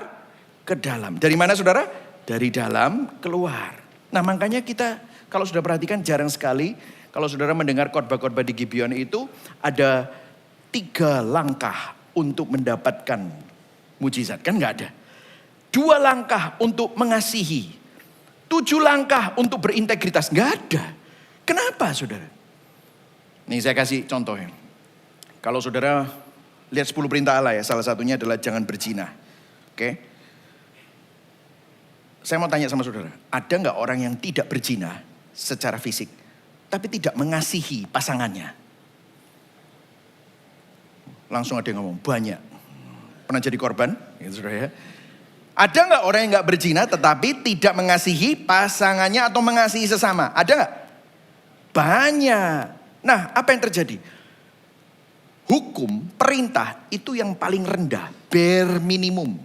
C: ke dalam. Dari mana saudara? Dari dalam keluar. Nah, makanya kita kalau sudah perhatikan jarang sekali kalau saudara mendengar khotbah-khotbah di Gibeon itu ada 3 langkah untuk mendapatkan mujizat. Kan gak ada. 2 langkah untuk mengasihi. 7 langkah untuk berintegritas. Gak ada. Kenapa saudara? Nih saya kasih contohnya. Kalau saudara lihat 10 perintah Allah ya. Salah satunya adalah jangan berzina. Oke. Saya mau tanya sama saudara. Ada gak orang yang tidak berzina secara fisik? Tapi tidak mengasihi pasangannya. Langsung ada yang ngomong, banyak. Pernah jadi korban? Gitu, saudara ya. Ada gak orang yang gak berzina tetapi tidak mengasihi pasangannya atau mengasihi sesama? Ada gak? Banyak. Nah, apa yang terjadi? Hukum, perintah itu yang paling rendah, bare minimum.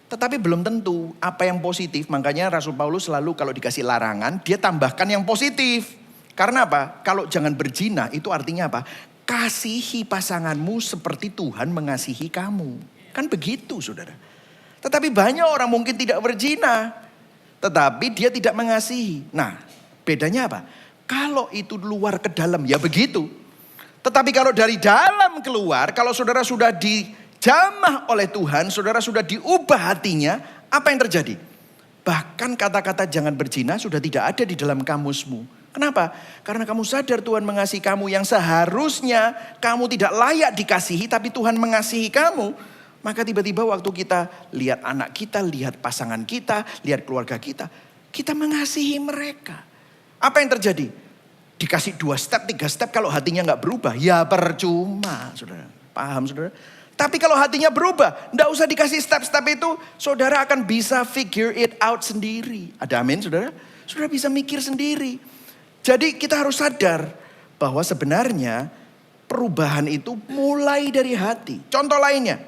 C: Tetapi belum tentu apa yang positif. Makanya Rasul Paulus selalu kalau dikasih larangan, dia tambahkan yang positif. Karena apa? Kalau jangan berzina itu artinya apa? Kasihi pasanganmu seperti Tuhan mengasihi kamu. Kan begitu saudara. Tetapi banyak orang mungkin tidak berzina. Tetapi dia tidak mengasihi. Nah, bedanya apa? Kalau itu luar ke dalam ya begitu. Tetapi kalau dari dalam keluar, kalau saudara sudah dijamah oleh Tuhan, saudara sudah diubah hatinya, apa yang terjadi? Bahkan kata-kata jangan berzina sudah tidak ada di dalam kamusmu. Kenapa? Karena kamu sadar Tuhan mengasihi kamu yang seharusnya kamu tidak layak dikasihi, tapi Tuhan mengasihi kamu. Maka tiba-tiba waktu kita lihat anak kita, lihat pasangan kita, lihat keluarga kita mengasihi mereka. Apa yang terjadi? Dikasih 2 step, 3 step, kalau hatinya gak berubah, ya percuma. Saudara, paham saudara? Tapi kalau hatinya berubah, gak usah dikasih step-step itu, saudara akan bisa figure it out sendiri. Ada amin saudara? Saudara bisa mikir sendiri. Jadi kita harus sadar bahwa sebenarnya perubahan itu mulai dari hati. Contoh lainnya,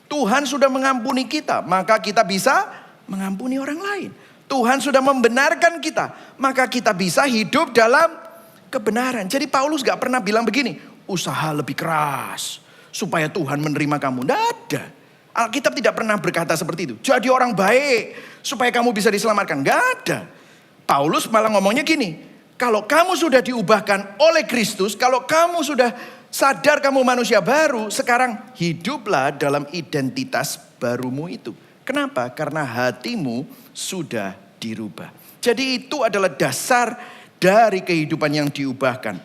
C: Tuhan sudah mengampuni kita, maka kita bisa mengampuni orang lain. Tuhan sudah membenarkan kita, maka kita bisa hidup dalam kebenaran. Jadi Paulus gak pernah bilang begini, usaha lebih keras supaya Tuhan menerima kamu. Tidak ada. Alkitab tidak pernah berkata seperti itu. Jadi orang baik supaya kamu bisa diselamatkan. Gak ada. Paulus malah ngomongnya gini, kalau kamu sudah diubahkan oleh Kristus, kalau kamu sudah sadar kamu manusia baru, sekarang hiduplah dalam identitas barumu itu. Kenapa? Karena hatimu sudah dirubah. Jadi itu adalah dasar dari kehidupan yang diubahkan.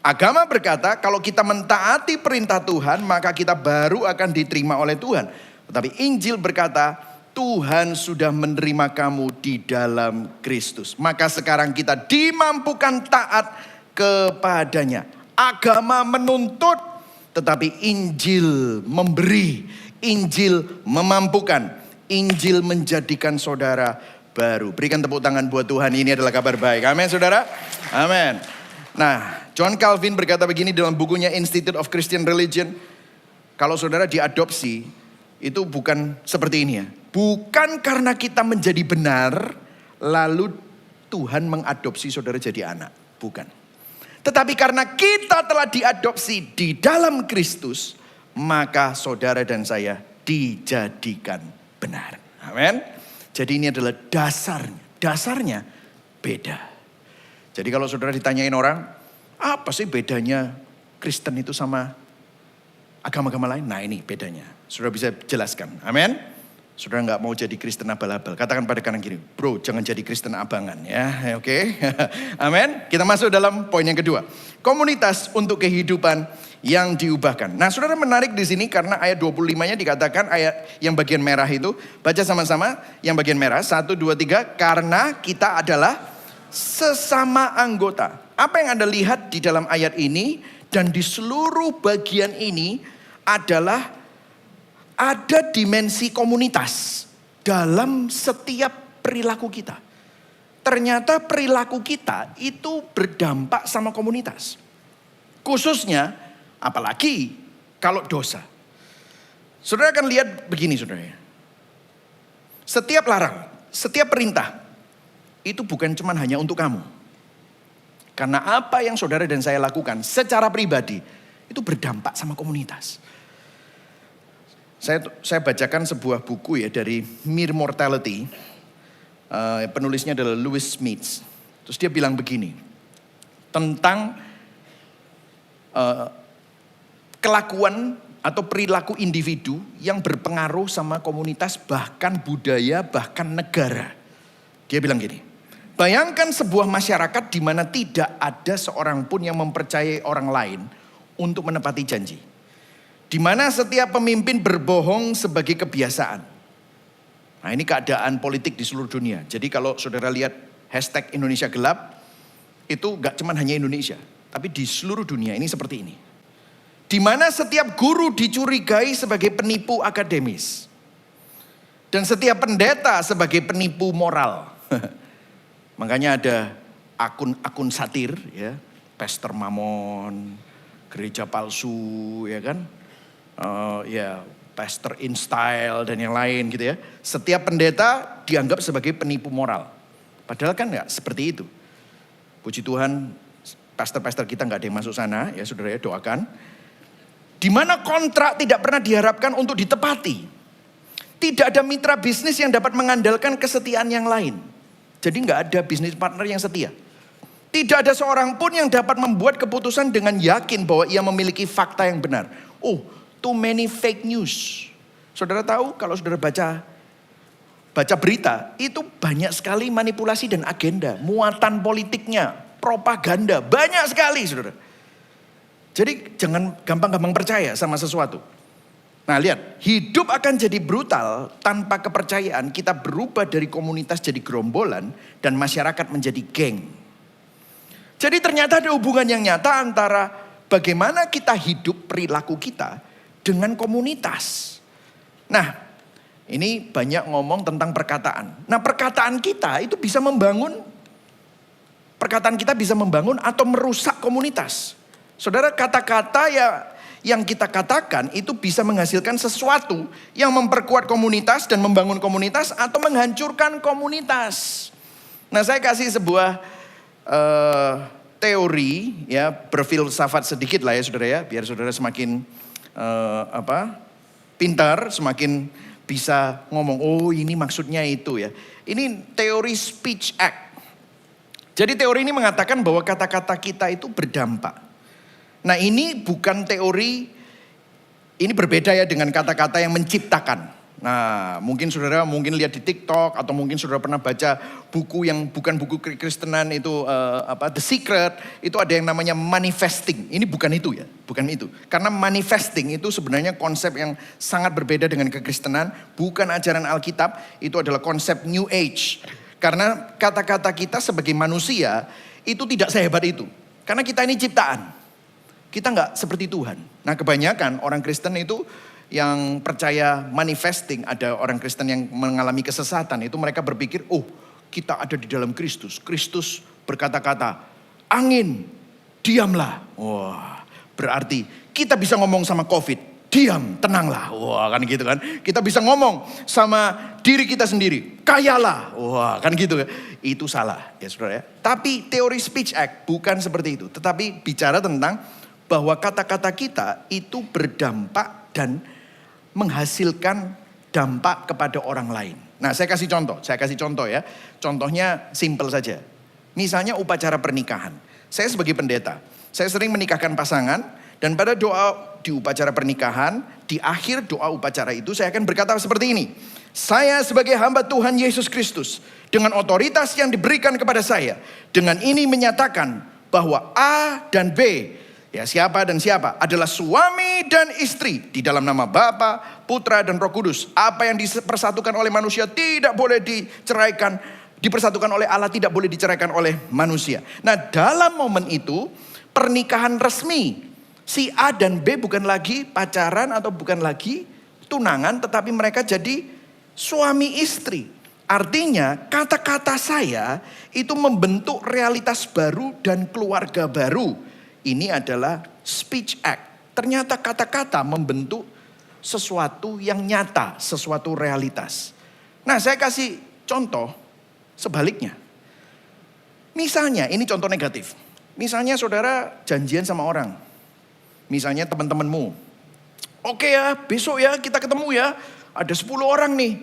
C: Agama berkata kalau kita mentaati perintah Tuhan, maka kita baru akan diterima oleh Tuhan. Tetapi Injil berkata, Tuhan sudah menerima kamu di dalam Kristus. Maka sekarang kita dimampukan taat kepadanya. Agama menuntut, tetapi Injil memberi. Injil memampukan. Injil menjadikan saudara baru. Berikan tepuk tangan buat Tuhan, ini adalah kabar baik. Amin saudara? Amin. Nah, John Calvin berkata begini dalam bukunya Institute of Christian Religion. Kalau saudara diadopsi, itu bukan seperti ini ya. Bukan karena kita menjadi benar, lalu Tuhan mengadopsi saudara jadi anak. Bukan. Tetapi karena kita telah diadopsi di dalam Kristus, maka saudara dan saya dijadikan benar. Amin. Jadi ini adalah dasarnya. Dasarnya beda. Jadi kalau saudara ditanyain orang, apa sih bedanya Kristen itu sama agama-agama lain? Nah ini bedanya. Saudara bisa jelaskan. Amin. Saudara nggak mau jadi Kristen abal-abal. Katakan pada kanan kiri, bro jangan jadi Kristen abangan ya. Oke. Amin. Kita masuk dalam poin yang kedua. Komunitas untuk kehidupan yang diubahkan. Nah saudara menarik di sini karena ayat 25-nya dikatakan ayat yang bagian merah itu. Baca sama-sama yang bagian merah. 1, 2, 3. Karena kita adalah sesama anggota. Apa yang Anda lihat di dalam ayat ini dan di seluruh bagian ini adalah ada dimensi komunitas dalam setiap perilaku kita. ternyata perilaku kita itu berdampak sama komunitas. Khususnya, apalagi kalau dosa. Saudara akan lihat begini saudara ya. Setiap larang, setiap perintah, itu bukan cuma hanya untuk kamu. Karena apa yang saudara dan saya lakukan secara pribadi, itu berdampak sama komunitas. Saya bacakan sebuah buku ya dari Mere Mortality. Penulisnya adalah Lewis Smith. Terus dia bilang begini. Tentang kelakuan atau perilaku individu yang berpengaruh sama komunitas, bahkan budaya, bahkan negara. Dia bilang gini, bayangkan sebuah masyarakat di mana tidak ada seorang pun yang mempercayai orang lain untuk menepati janji. Di mana setiap pemimpin berbohong sebagai kebiasaan. Nah ini keadaan politik di seluruh dunia. Jadi kalau saudara lihat hashtag Indonesia Gelap, itu gak cuma hanya Indonesia, tapi di seluruh dunia ini seperti ini. Di mana setiap guru dicurigai sebagai penipu akademis. Dan setiap pendeta sebagai penipu moral. Makanya ada akun-akun satir ya. Pastor Mamon, gereja palsu ya kan. Pastor in style dan yang lain gitu ya. Setiap pendeta dianggap sebagai penipu moral. Padahal kan gak seperti itu. Puji Tuhan pastor-pastor kita gak ada yang masuk sana ya saudara ya, doakan. Di mana kontrak tidak pernah diharapkan untuk ditepati. Tidak ada mitra bisnis yang dapat mengandalkan kesetiaan yang lain. Jadi nggak ada bisnis partner yang setia. Tidak ada seorang pun yang dapat membuat keputusan dengan yakin bahwa ia memiliki fakta yang benar. Oh, too many fake news. Saudara tahu kalau saudara baca berita, itu banyak sekali manipulasi dan agenda. Muatan politiknya, propaganda, banyak sekali saudara. Jadi jangan gampang-gampang percaya sama sesuatu. Nah lihat, hidup akan jadi brutal tanpa kepercayaan. Kita berubah dari komunitas jadi gerombolan dan masyarakat menjadi geng. Jadi ternyata ada hubungan yang nyata antara bagaimana kita hidup perilaku kita dengan komunitas. Nah ini banyak ngomong tentang perkataan. Nah perkataan kita itu bisa membangun. Perkataan kita bisa membangun atau merusak komunitas. Saudara, kata-kata yang kita katakan itu bisa menghasilkan sesuatu yang memperkuat komunitas dan membangun komunitas atau menghancurkan komunitas. Nah, saya kasih sebuah teori ya, berfilsafat sedikit lah ya saudara ya, biar saudara semakin pintar, semakin bisa ngomong, oh ini maksudnya itu ya. Ini teori speech act. Jadi teori ini mengatakan bahwa kata-kata kita itu berdampak. Nah ini bukan teori, ini berbeda ya dengan kata-kata yang menciptakan. Nah mungkin saudara lihat di TikTok atau mungkin saudara pernah baca buku yang bukan buku kekristenan itu The Secret. Itu ada yang namanya manifesting. Ini bukan itu ya, bukan itu. Karena manifesting itu sebenarnya konsep yang sangat berbeda dengan kekristenan. Bukan ajaran Alkitab, itu adalah konsep New Age. Karena kata-kata kita sebagai manusia itu tidak sehebat itu. Karena kita ini ciptaan. Kita nggak seperti Tuhan. Nah kebanyakan orang Kristen itu yang percaya manifesting, ada orang Kristen yang mengalami kesesatan, itu mereka berpikir, oh kita ada di dalam Kristus. Kristus berkata-kata, angin, diamlah. Wah, berarti kita bisa ngomong sama COVID, diam, tenanglah. Wah kan gitu kan. Kita bisa ngomong sama diri kita sendiri, kayalah. Wah kan gitu kan. Itu salah ya saudara ya. Tapi teori speech act bukan seperti itu. Tetapi bicara tentang bahwa kata-kata kita itu berdampak dan menghasilkan dampak kepada orang lain. Nah saya kasih contoh ya. Contohnya simple saja. Misalnya upacara pernikahan. Saya sebagai pendeta, saya sering menikahkan pasangan. Dan pada doa di upacara pernikahan, di akhir doa upacara itu saya akan berkata seperti ini. Saya sebagai hamba Tuhan Yesus Kristus, dengan otoritas yang diberikan kepada saya, dengan ini menyatakan bahwa A dan B, ya siapa dan siapa adalah suami dan istri di dalam nama Bapa, Putra dan Roh Kudus. Apa yang dipersatukan oleh manusia tidak boleh diceraikan, dipersatukan oleh Allah tidak boleh diceraikan oleh manusia. Nah dalam momen itu pernikahan resmi, si A dan B bukan lagi pacaran atau bukan lagi tunangan, tetapi mereka jadi suami istri. Artinya kata-kata saya itu membentuk realitas baru dan keluarga baru. Ini adalah speech act. Ternyata kata-kata membentuk sesuatu yang nyata, sesuatu realitas. Nah, saya kasih contoh sebaliknya. Misalnya, ini contoh negatif. Misalnya saudara janjian sama orang. Misalnya teman-temanmu. Oke ya, besok ya kita ketemu ya. Ada 10 orang nih.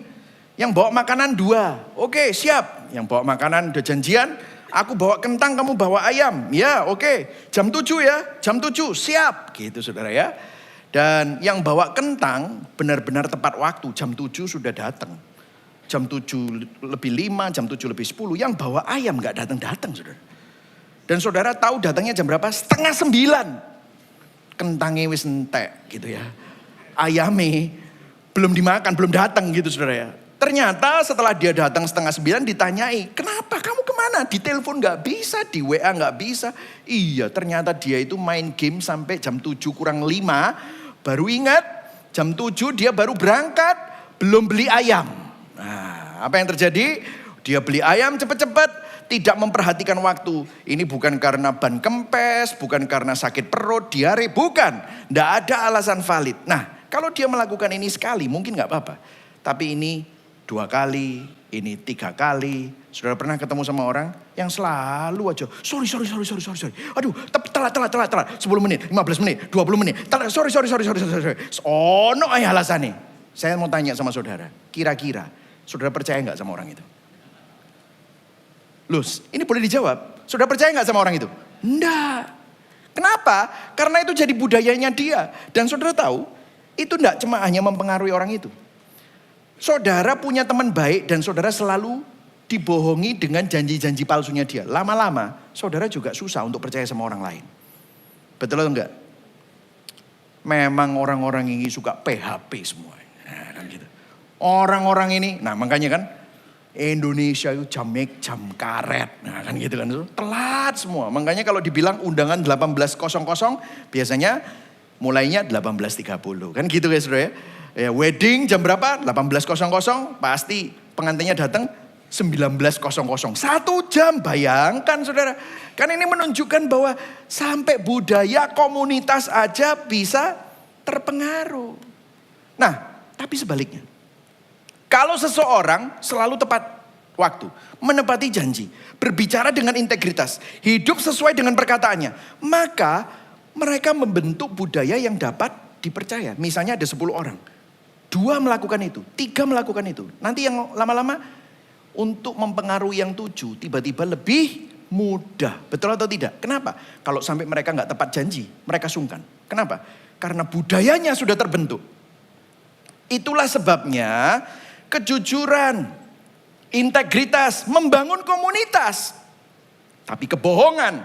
C: Yang bawa makanan 2. Oke, siap. Yang bawa makanan udah janjian. Aku bawa kentang, kamu bawa ayam. Ya, oke. Jam 7 ya. Jam 7, siap. Gitu saudara ya. Dan yang bawa kentang benar-benar tepat waktu. Jam 7 sudah datang. Jam 7:05, jam 7:10. Yang bawa ayam gak datang-datang saudara. Dan saudara tahu datangnya jam berapa? 8:30. Kentangnya wis entek gitu ya. Ayamnya belum dimakan, belum datang gitu saudara ya. Ternyata setelah dia datang 8:30 ditanyai, kenapa kamu kemana? Di telepon gak bisa, di WA gak bisa. Iya, ternyata dia itu main game sampai jam 7:05. Baru ingat, jam 7 dia baru berangkat, belum beli ayam. Nah, apa yang terjadi? Dia beli ayam cepet-cepet, tidak memperhatikan waktu. Ini bukan karena ban kempes, bukan karena sakit perut, diare, bukan. Tidak ada alasan valid. Nah, kalau dia melakukan ini sekali mungkin gak apa-apa. Tapi ini 2 kali, ini 3 kali. Saudara pernah ketemu sama orang yang selalu aja, sorry. Aduh, tapi telat. 10 menit, 15 menit, 20 menit. Telat, sorry. Oh, no alasannya. Saya mau tanya sama saudara, kira-kira saudara percaya gak sama orang itu? Loh, ini boleh dijawab. Saudara percaya gak sama orang itu? Enggak. Kenapa? Karena itu jadi budayanya dia. Dan saudara tahu, itu enggak cuma hanya mempengaruhi orang itu. Saudara punya teman baik dan saudara selalu dibohongi dengan janji-janji palsunya dia. Lama-lama saudara juga susah untuk percaya sama orang lain. Betul atau enggak? Memang orang-orang ini suka PHP semua. Nah, kan gitu. Orang-orang ini, nah makanya kan Indonesia itu jam karet. Nah kan gitu kan. Telat semua. Makanya kalau dibilang undangan 18.00 biasanya mulainya 18.30. Kan gitu ya saudara ya. Ya, wedding jam berapa? 18.00 pasti pengantinnya datang 19.00. 1 jam, bayangkan saudara. Kan ini menunjukkan bahwa sampai budaya komunitas aja bisa terpengaruh. Nah, tapi sebaliknya. Kalau seseorang selalu tepat waktu, menepati janji, berbicara dengan integritas, hidup sesuai dengan perkataannya, maka mereka membentuk budaya yang dapat dipercaya. Misalnya ada 10 orang. 2 melakukan itu, 3 melakukan itu. Nanti yang lama-lama untuk mempengaruhi yang 7 tiba-tiba lebih mudah. Betul atau tidak? Kenapa? Kalau sampai mereka gak tepat janji, mereka sungkan. Kenapa? Karena budayanya sudah terbentuk. Itulah sebabnya kejujuran, integritas, membangun komunitas. Tapi kebohongan,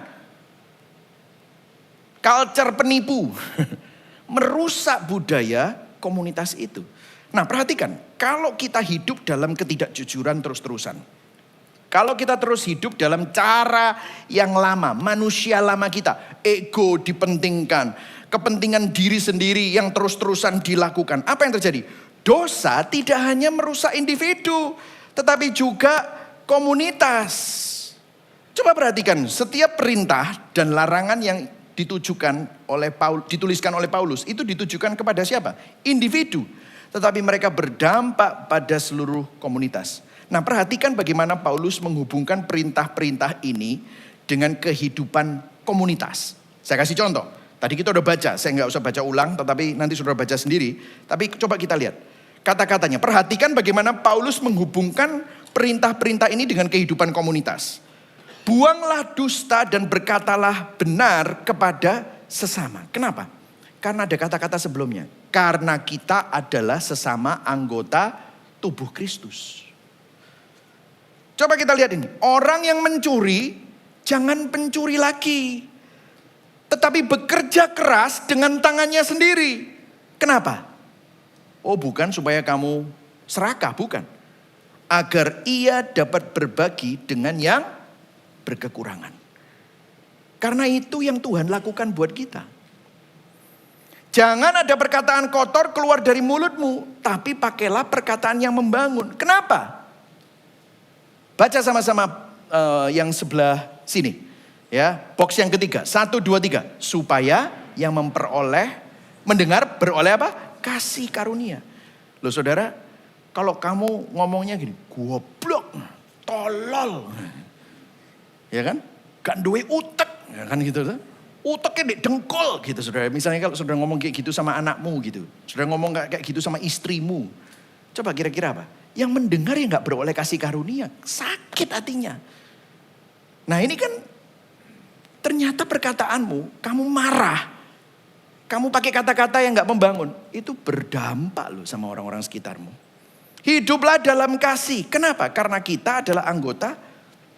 C: culture penipu, merusak budaya komunitas itu. Nah perhatikan, kalau kita hidup dalam ketidakjujuran terus-terusan. Kalau kita terus hidup dalam cara yang lama, manusia lama kita. Ego dipentingkan, kepentingan diri sendiri yang terus-terusan dilakukan. Apa yang terjadi? Dosa tidak hanya merusak individu, tetapi juga komunitas. Coba perhatikan, setiap perintah dan larangan yang dituliskan oleh Paulus itu ditujukan kepada siapa? Individu. Tetapi mereka berdampak pada seluruh komunitas. Nah, perhatikan bagaimana Paulus menghubungkan perintah-perintah ini dengan kehidupan komunitas. Saya kasih contoh. Tadi kita udah baca, saya nggak usah baca ulang, tetapi nanti sudah baca sendiri. Tapi coba kita lihat kata-katanya. Perhatikan bagaimana Paulus menghubungkan perintah-perintah ini dengan kehidupan komunitas. Buanglah dusta dan berkatalah benar kepada sesama. Kenapa? Karena ada kata-kata sebelumnya. Karena kita adalah sesama anggota tubuh Kristus. Coba kita lihat ini. Orang yang mencuri, jangan pencuri lagi. Tetapi bekerja keras dengan tangannya sendiri. Kenapa? Oh bukan supaya kamu serakah, bukan. Agar ia dapat berbagi dengan yang berkekurangan. Karena itu yang Tuhan lakukan buat kita. Jangan ada perkataan kotor keluar dari mulutmu, tapi pakailah perkataan yang membangun. Kenapa? Baca sama-sama yang sebelah sini. Ya, box yang ketiga. 1, 2, 3. Supaya yang mendengar beroleh apa? Kasih karunia. Loh saudara, kalau kamu ngomongnya gini, goblok, tolol. Ya kan? Gak duwe utek. Ya kan gitu tuh. Uteknya di dengkul gitu saudara. Misalnya kalau saudara ngomong kayak gitu sama anakmu gitu. Saudara ngomong kayak gitu sama istrimu. Coba kira-kira apa? Yang mendengar yang gak beroleh kasih karunia. Sakit hatinya. Nah ini kan ternyata perkataanmu, kamu marah. Kamu pakai kata-kata yang gak membangun. Itu berdampak loh sama orang-orang sekitarmu. Hiduplah dalam kasih. Kenapa? Karena kita adalah anggota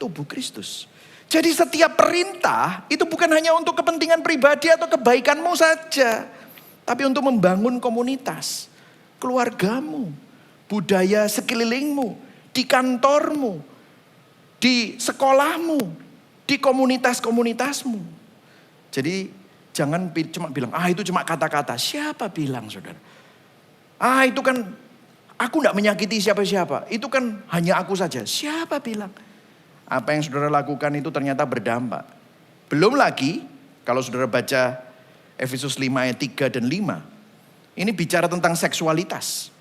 C: tubuh Kristus. Jadi setiap perintah itu bukan hanya untuk kepentingan pribadi atau kebaikanmu saja. Tapi untuk membangun komunitas, keluargamu, budaya sekelilingmu, di kantormu, di sekolahmu, di komunitas-komunitasmu. Jadi jangan cuma bilang, itu cuma kata-kata. Siapa bilang saudara? Itu kan aku gak menyakiti siapa-siapa. Itu kan hanya aku saja. Siapa bilang? Apa yang saudara lakukan itu ternyata berdampak. Belum lagi kalau saudara baca Efesus 5 ayat 3 dan 5. Ini bicara tentang seksualitas.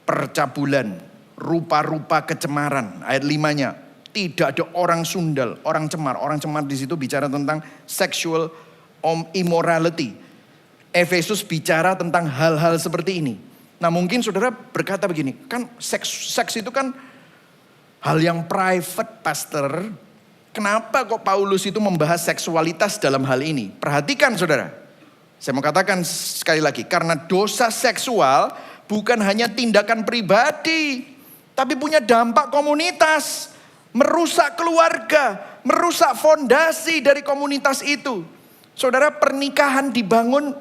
C: Percabulan, rupa-rupa kecemaran. Ayat 5-nya. Tidak ada orang sundal, orang cemar. Orang cemar di situ bicara tentang sexual immorality. Efesus bicara tentang hal-hal seperti ini. Nah mungkin saudara berkata begini, kan seks itu kan hal yang private, pastor. Kenapa kok Paulus itu membahas seksualitas dalam hal ini? Perhatikan saudara. Saya mau katakan sekali lagi. Karena dosa seksual bukan hanya tindakan pribadi. Tapi punya dampak komunitas. Merusak keluarga. Merusak fondasi dari komunitas itu. Saudara, pernikahan dibangun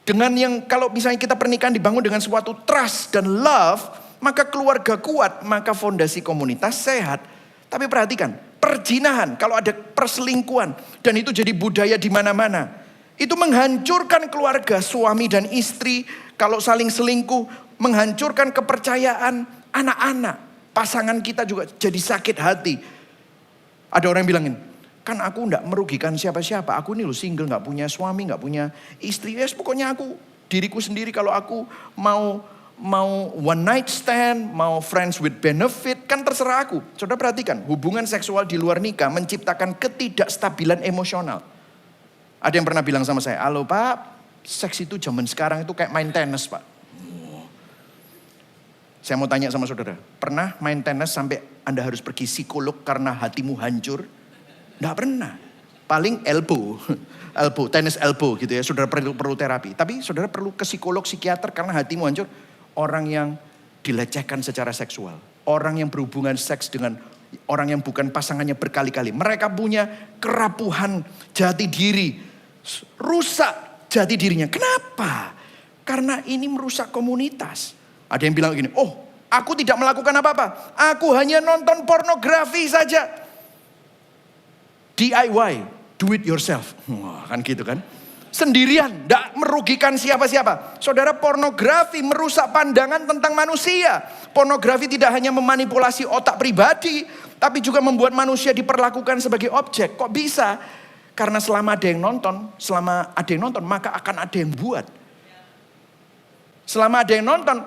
C: dengan yang, kalau misalnya kita pernikahan dibangun dengan suatu trust dan love, maka keluarga kuat, maka fondasi komunitas sehat. Tapi perhatikan, perzinahan, kalau ada perselingkuhan dan itu jadi budaya di mana-mana, itu menghancurkan keluarga, suami dan istri. Kalau saling selingkuh, menghancurkan kepercayaan anak-anak. Pasangan kita juga jadi sakit hati. Ada orang yang bilangin, kan aku enggak merugikan siapa-siapa. Aku ini loh single, enggak punya suami, enggak punya istri. Yes, pokoknya aku diriku sendiri. Kalau aku mau one night stand, mau friends with benefit, kan terserah aku. Saudara perhatikan, hubungan seksual di luar nikah menciptakan ketidakstabilan emosional. Ada yang pernah bilang sama saya, halo Pak, seks itu zaman sekarang itu kayak main tenis Pak. Saya mau tanya sama saudara, pernah main tenis sampai Anda harus pergi psikolog karena hatimu hancur? Nggak pernah. Paling elbow, tenis elbow gitu ya. Saudara perlu terapi. Tapi saudara perlu ke psikolog, psikiater karena hatimu hancur. Orang yang dilecehkan secara seksual. Orang yang berhubungan seks dengan orang yang bukan pasangannya berkali-kali. Mereka punya kerapuhan jati diri. Rusak jati dirinya. Kenapa? Karena ini merusak komunitas. Ada yang bilang gini, aku tidak melakukan apa-apa. Aku hanya nonton pornografi saja. DIY, do it yourself. Wah, kan gitu kan. Sendirian, tidak merugikan siapa-siapa. Saudara, pornografi merusak pandangan tentang manusia. Pornografi tidak hanya memanipulasi otak pribadi, tapi juga membuat manusia diperlakukan sebagai objek. Kok bisa? Karena selama ada yang nonton, maka akan ada yang buat. Selama ada yang nonton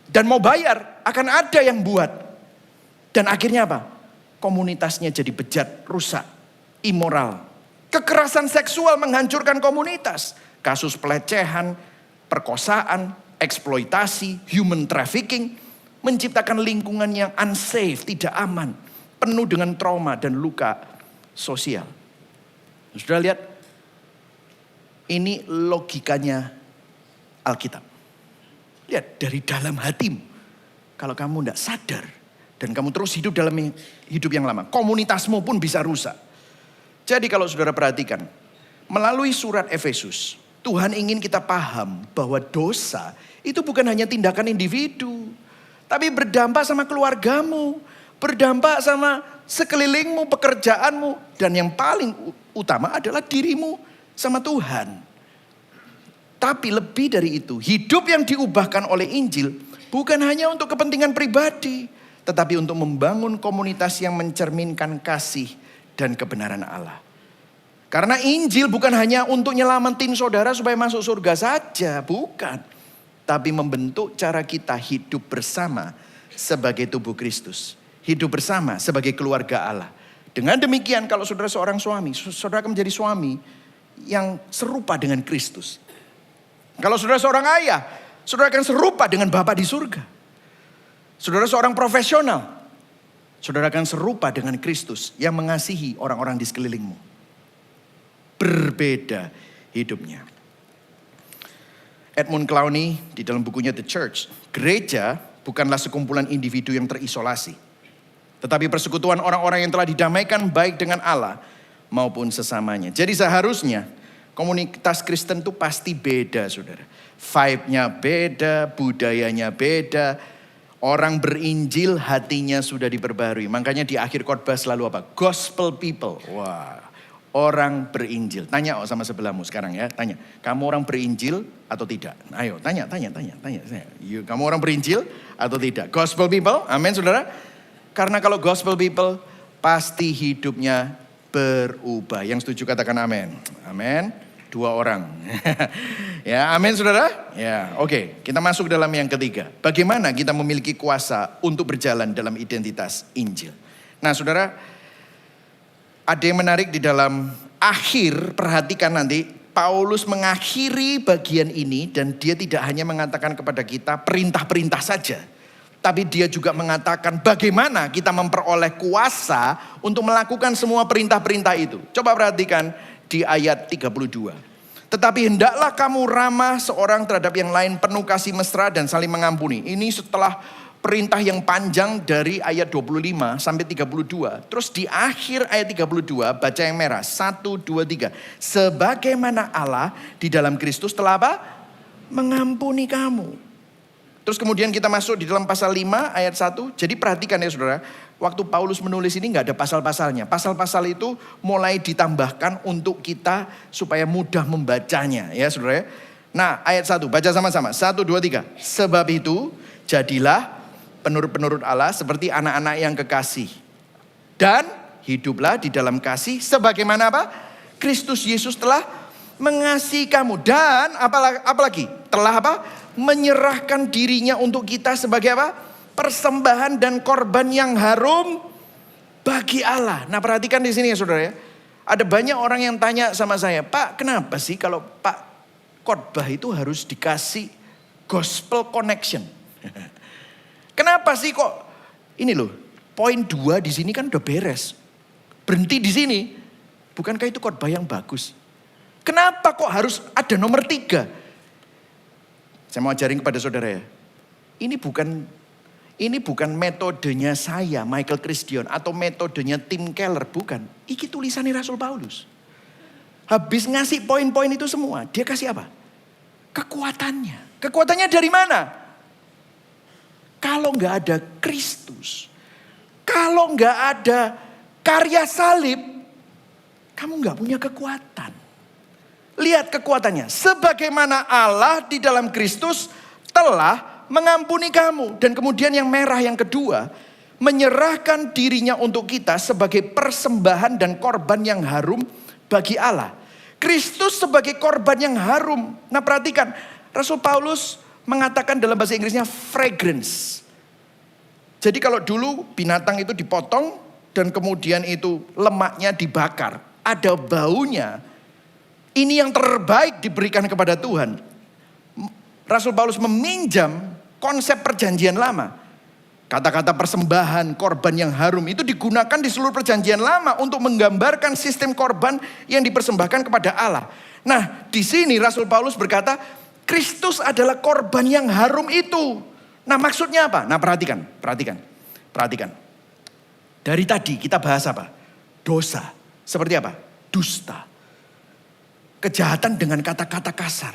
C: dan mau bayar, akan ada yang buat. Dan akhirnya apa? Komunitasnya jadi bejat, rusak, immoral. Kekerasan seksual menghancurkan komunitas. Kasus pelecehan, perkosaan, eksploitasi, human trafficking. Menciptakan lingkungan yang unsafe, tidak aman. Penuh dengan trauma dan luka sosial. Sudah lihat? Ini logikanya Alkitab. Lihat dari dalam hatimu. Kalau kamu tidak sadar. Dan kamu terus hidup dalam hidup yang lama. Komunitasmu pun bisa rusak. Jadi kalau saudara perhatikan, melalui surat Efesus, Tuhan ingin kita paham bahwa dosa itu bukan hanya tindakan individu, tapi berdampak sama keluargamu, berdampak sama sekelilingmu, pekerjaanmu, dan yang paling utama adalah dirimu sama Tuhan. Tapi lebih dari itu, hidup yang diubahkan oleh Injil bukan hanya untuk kepentingan pribadi, tetapi untuk membangun komunitas yang mencerminkan kasih dan kebenaran Allah. Karena Injil bukan hanya untuk nyelamatin saudara supaya masuk surga saja, bukan. Tapi membentuk cara kita hidup bersama sebagai tubuh Kristus. Hidup bersama sebagai keluarga Allah. Dengan demikian kalau saudara seorang suami, saudara akan menjadi suami yang serupa dengan Kristus. Kalau saudara seorang ayah, saudara akan serupa dengan Bapa di surga. Saudara seorang profesional, saudara akan serupa dengan Kristus yang mengasihi orang-orang di sekelilingmu. Berbeda hidupnya. Edmund Clowney di dalam bukunya The Church, gereja bukanlah sekumpulan individu yang terisolasi, tetapi persekutuan orang-orang yang telah didamaikan baik dengan Allah maupun sesamanya. Jadi seharusnya komunitas Kristen itu pasti beda, saudara. Vibe-nya beda, budayanya beda. Orang berinjil hatinya sudah diperbarui. Makanya di akhir khotbah selalu apa? Gospel people. Wah, orang berinjil. Tanya sama sebelahmu sekarang ya. Tanya, kamu orang berinjil atau tidak? Ayo, tanya. Kamu orang berinjil atau tidak? Gospel people, amin saudara. Karena kalau gospel people, pasti hidupnya berubah. Yang setuju katakan amin. Amin. 2 orang. Ya, amin saudara. Ya, oke. Kita masuk dalam yang ketiga. Bagaimana kita memiliki kuasa untuk berjalan dalam identitas Injil. Nah saudara, ada yang menarik di dalam akhir, perhatikan nanti. Paulus mengakhiri bagian ini dan dia tidak hanya mengatakan kepada kita perintah-perintah saja. Tapi dia juga mengatakan bagaimana kita memperoleh kuasa untuk melakukan semua perintah-perintah itu. Coba perhatikan di ayat 32. Tetapi hendaklah kamu ramah seorang terhadap yang lain, penuh kasih mesra dan saling mengampuni. Ini setelah perintah yang panjang dari ayat 25 sampai 32. Terus di akhir ayat 32 baca yang merah. 1, 2, 3. Sebagaimana Allah di dalam Kristus telah apa? Mengampuni kamu. Terus kemudian kita masuk di dalam pasal 5 ayat 1. Jadi perhatikan ya saudara. Waktu Paulus menulis ini gak ada pasal-pasalnya. Pasal-pasal itu mulai ditambahkan untuk kita supaya mudah membacanya ya saudara. Nah ayat 1 baca sama-sama. 1, 2, 3. Sebab itu jadilah penurut-penurut Allah seperti anak-anak yang kekasih. Dan hiduplah di dalam kasih sebagaimana apa? Kristus Yesus telah mengasihi kamu. Dan apalagi? Telah apa? Menyerahkan dirinya untuk kita sebagai apa? Persembahan dan korban yang harum bagi Allah. Nah perhatikan di sini ya saudara ya. Ada banyak orang yang tanya sama saya, Pak kenapa sih kalau Pak khotbah itu harus dikasih gospel connection? Kenapa sih kok ini loh, poin 2 di sini kan udah beres. Berhenti di sini. Bukankah itu khotbah yang bagus? Kenapa kok harus ada nomor 3? Saya mau ajarin kepada saudara ya. Ini bukan metodenya saya, Michael Christian, atau metodenya Tim Keller, bukan. Ini tulisannya Rasul Paulus. Habis ngasih poin-poin itu semua, dia kasih apa? Kekuatannya. Kekuatannya dari mana? Kalau nggak ada Kristus, kalau nggak ada karya salib, kamu nggak punya kekuatan. Lihat kekuatannya. Sebagaimana Allah di dalam Kristus telah mengampuni kamu. Dan kemudian yang merah yang kedua, menyerahkan dirinya untuk kita sebagai persembahan dan korban yang harum bagi Allah. Kristus sebagai korban yang harum. Nah perhatikan, Rasul Paulus mengatakan dalam bahasa Inggrisnya fragrance. Jadi kalau dulu binatang itu dipotong dan kemudian itu lemaknya dibakar, ada baunya. Ini yang terbaik diberikan kepada Tuhan. Rasul Paulus meminjam konsep perjanjian lama. Kata-kata persembahan, korban yang harum itu digunakan di seluruh perjanjian lama untuk menggambarkan sistem korban yang dipersembahkan kepada Allah. Nah, di sini Rasul Paulus berkata, Kristus adalah korban yang harum itu. Nah, maksudnya apa? Nah, perhatikan. Dari tadi kita bahas apa? Dosa. Seperti apa? Dusta. Kejahatan dengan kata-kata kasar.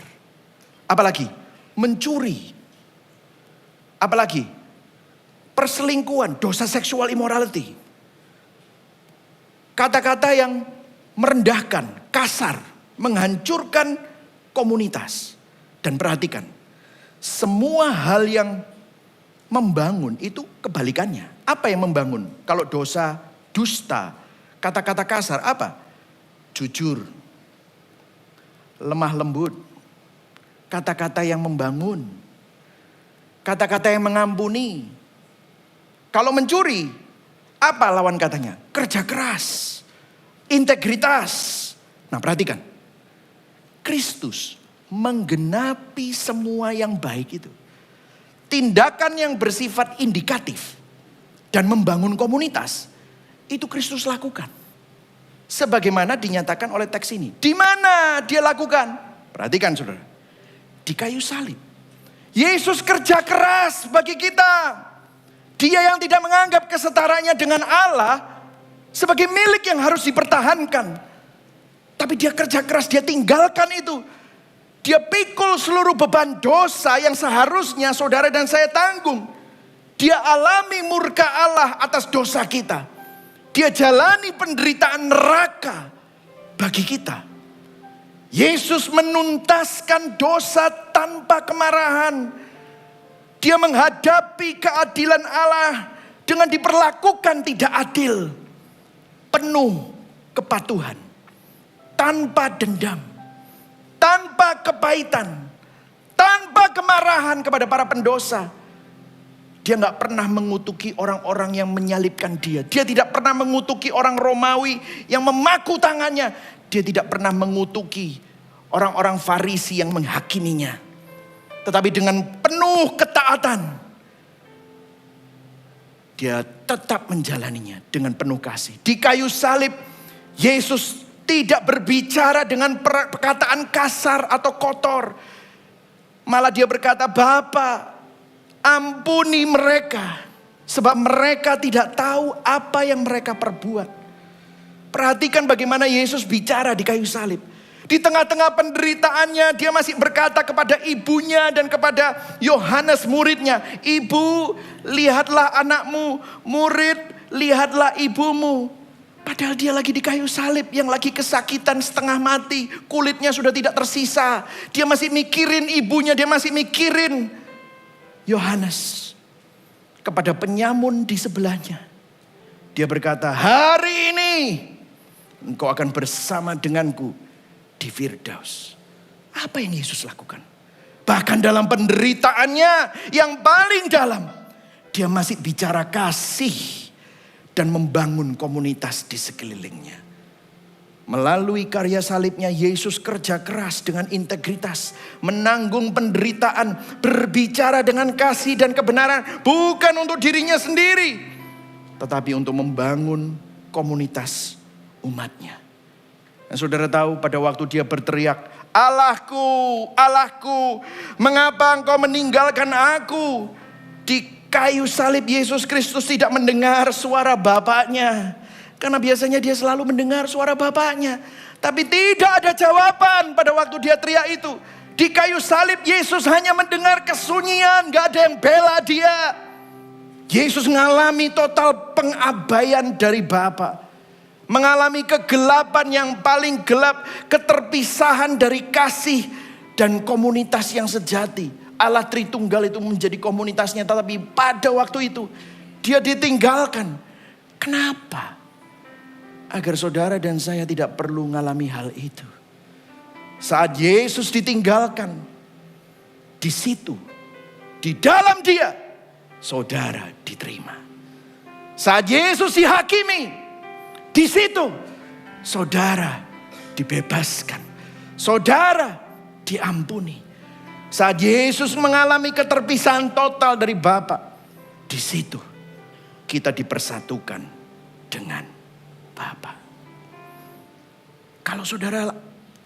C: Apalagi? Mencuri. Apalagi? Perselingkuhan, dosa seksual immorality. Kata-kata yang merendahkan, kasar, menghancurkan komunitas. Dan perhatikan, semua hal yang Membangun itu kebalikannya. Apa yang membangun? Kalau dosa, dusta, kata-kata kasar, apa? Jujur, lemah lembut, kata-kata yang membangun, kata-kata yang mengampuni. Kalau mencuri, apa lawan katanya? Kerja keras, integritas. Nah, perhatikan. Kristus menggenapi semua yang baik itu. Tindakan yang bersifat indikatif dan membangun komunitas, itu Kristus lakukan. Sebagaimana dinyatakan oleh teks ini. Di mana dia lakukan? Perhatikan saudara. Di kayu salib. Yesus kerja keras bagi kita. Dia yang tidak menganggap kesetaranya dengan Allah sebagai milik yang harus dipertahankan. Tapi dia kerja keras, dia tinggalkan itu. Dia pikul seluruh beban dosa yang seharusnya saudara dan saya tanggung. Dia alami murka Allah atas dosa kita. Dia jalani penderitaan neraka bagi kita. Yesus menuntaskan dosa tanpa kemarahan. Dia menghadapi keadilan Allah dengan diperlakukan tidak adil. Penuh kepatuhan. Tanpa dendam. Tanpa kepahitan. Tanpa kemarahan kepada para pendosa. Dia gak pernah mengutuki orang-orang yang menyalibkan dia. Dia tidak pernah mengutuki orang Romawi yang memaku tangannya. Dia tidak pernah mengutuki orang-orang Farisi yang menghakiminya. Tetapi dengan penuh ketaatan, dia tetap menjalaninya dengan penuh kasih. Di kayu salib, Yesus tidak berbicara dengan perkataan kasar atau kotor. Malah dia berkata, Bapa, ampuni mereka, sebab mereka tidak tahu apa yang mereka perbuat. Perhatikan bagaimana Yesus bicara di kayu salib. Di tengah-tengah penderitaannya, dia masih berkata kepada ibunya dan kepada Yohanes muridnya, Ibu, lihatlah anakmu, murid, lihatlah ibumu. Padahal dia lagi di kayu salib, yang lagi kesakitan setengah mati, kulitnya sudah tidak tersisa. Dia masih mikirin ibunya, dia masih mikirin Yohanes. Kepada penyamun di sebelahnya, dia berkata, hari ini engkau akan bersama denganku di Firdaus. Apa yang Yesus lakukan? Bahkan dalam penderitaannya yang paling dalam, dia masih bicara kasih dan membangun komunitas di sekelilingnya. Melalui karya salibnya, Yesus kerja keras dengan integritas, menanggung penderitaan, berbicara dengan kasih dan kebenaran, bukan untuk dirinya sendiri, tetapi untuk membangun komunitas umatnya. Dan saudara tahu pada waktu dia berteriak, Allahku, Allahku, mengapa engkau meninggalkan aku? Di kayu salib Yesus Kristus tidak mendengar suara Bapaknya. Karena biasanya dia selalu mendengar suara Bapaknya. Tapi tidak ada jawaban pada waktu dia teriak itu. Di kayu salib Yesus hanya mendengar kesunyian, gak ada yang bela dia. Yesus mengalami total pengabaian dari Bapa. Mengalami kegelapan yang paling gelap, keterpisahan dari kasih dan komunitas yang sejati. Allah Tritunggal itu menjadi komunitasnya, tetapi pada waktu itu dia ditinggalkan. Kenapa? Agar saudara dan saya tidak perlu mengalami hal itu. Saat Yesus ditinggalkan, di situ, di dalam dia, saudara diterima. Saat Yesus dihakimi, di situ, saudara dibebaskan. Saudara diampuni. Saat Yesus mengalami keterpisahan total dari Bapa, di situ kita dipersatukan dengan Bapa. Kalau saudara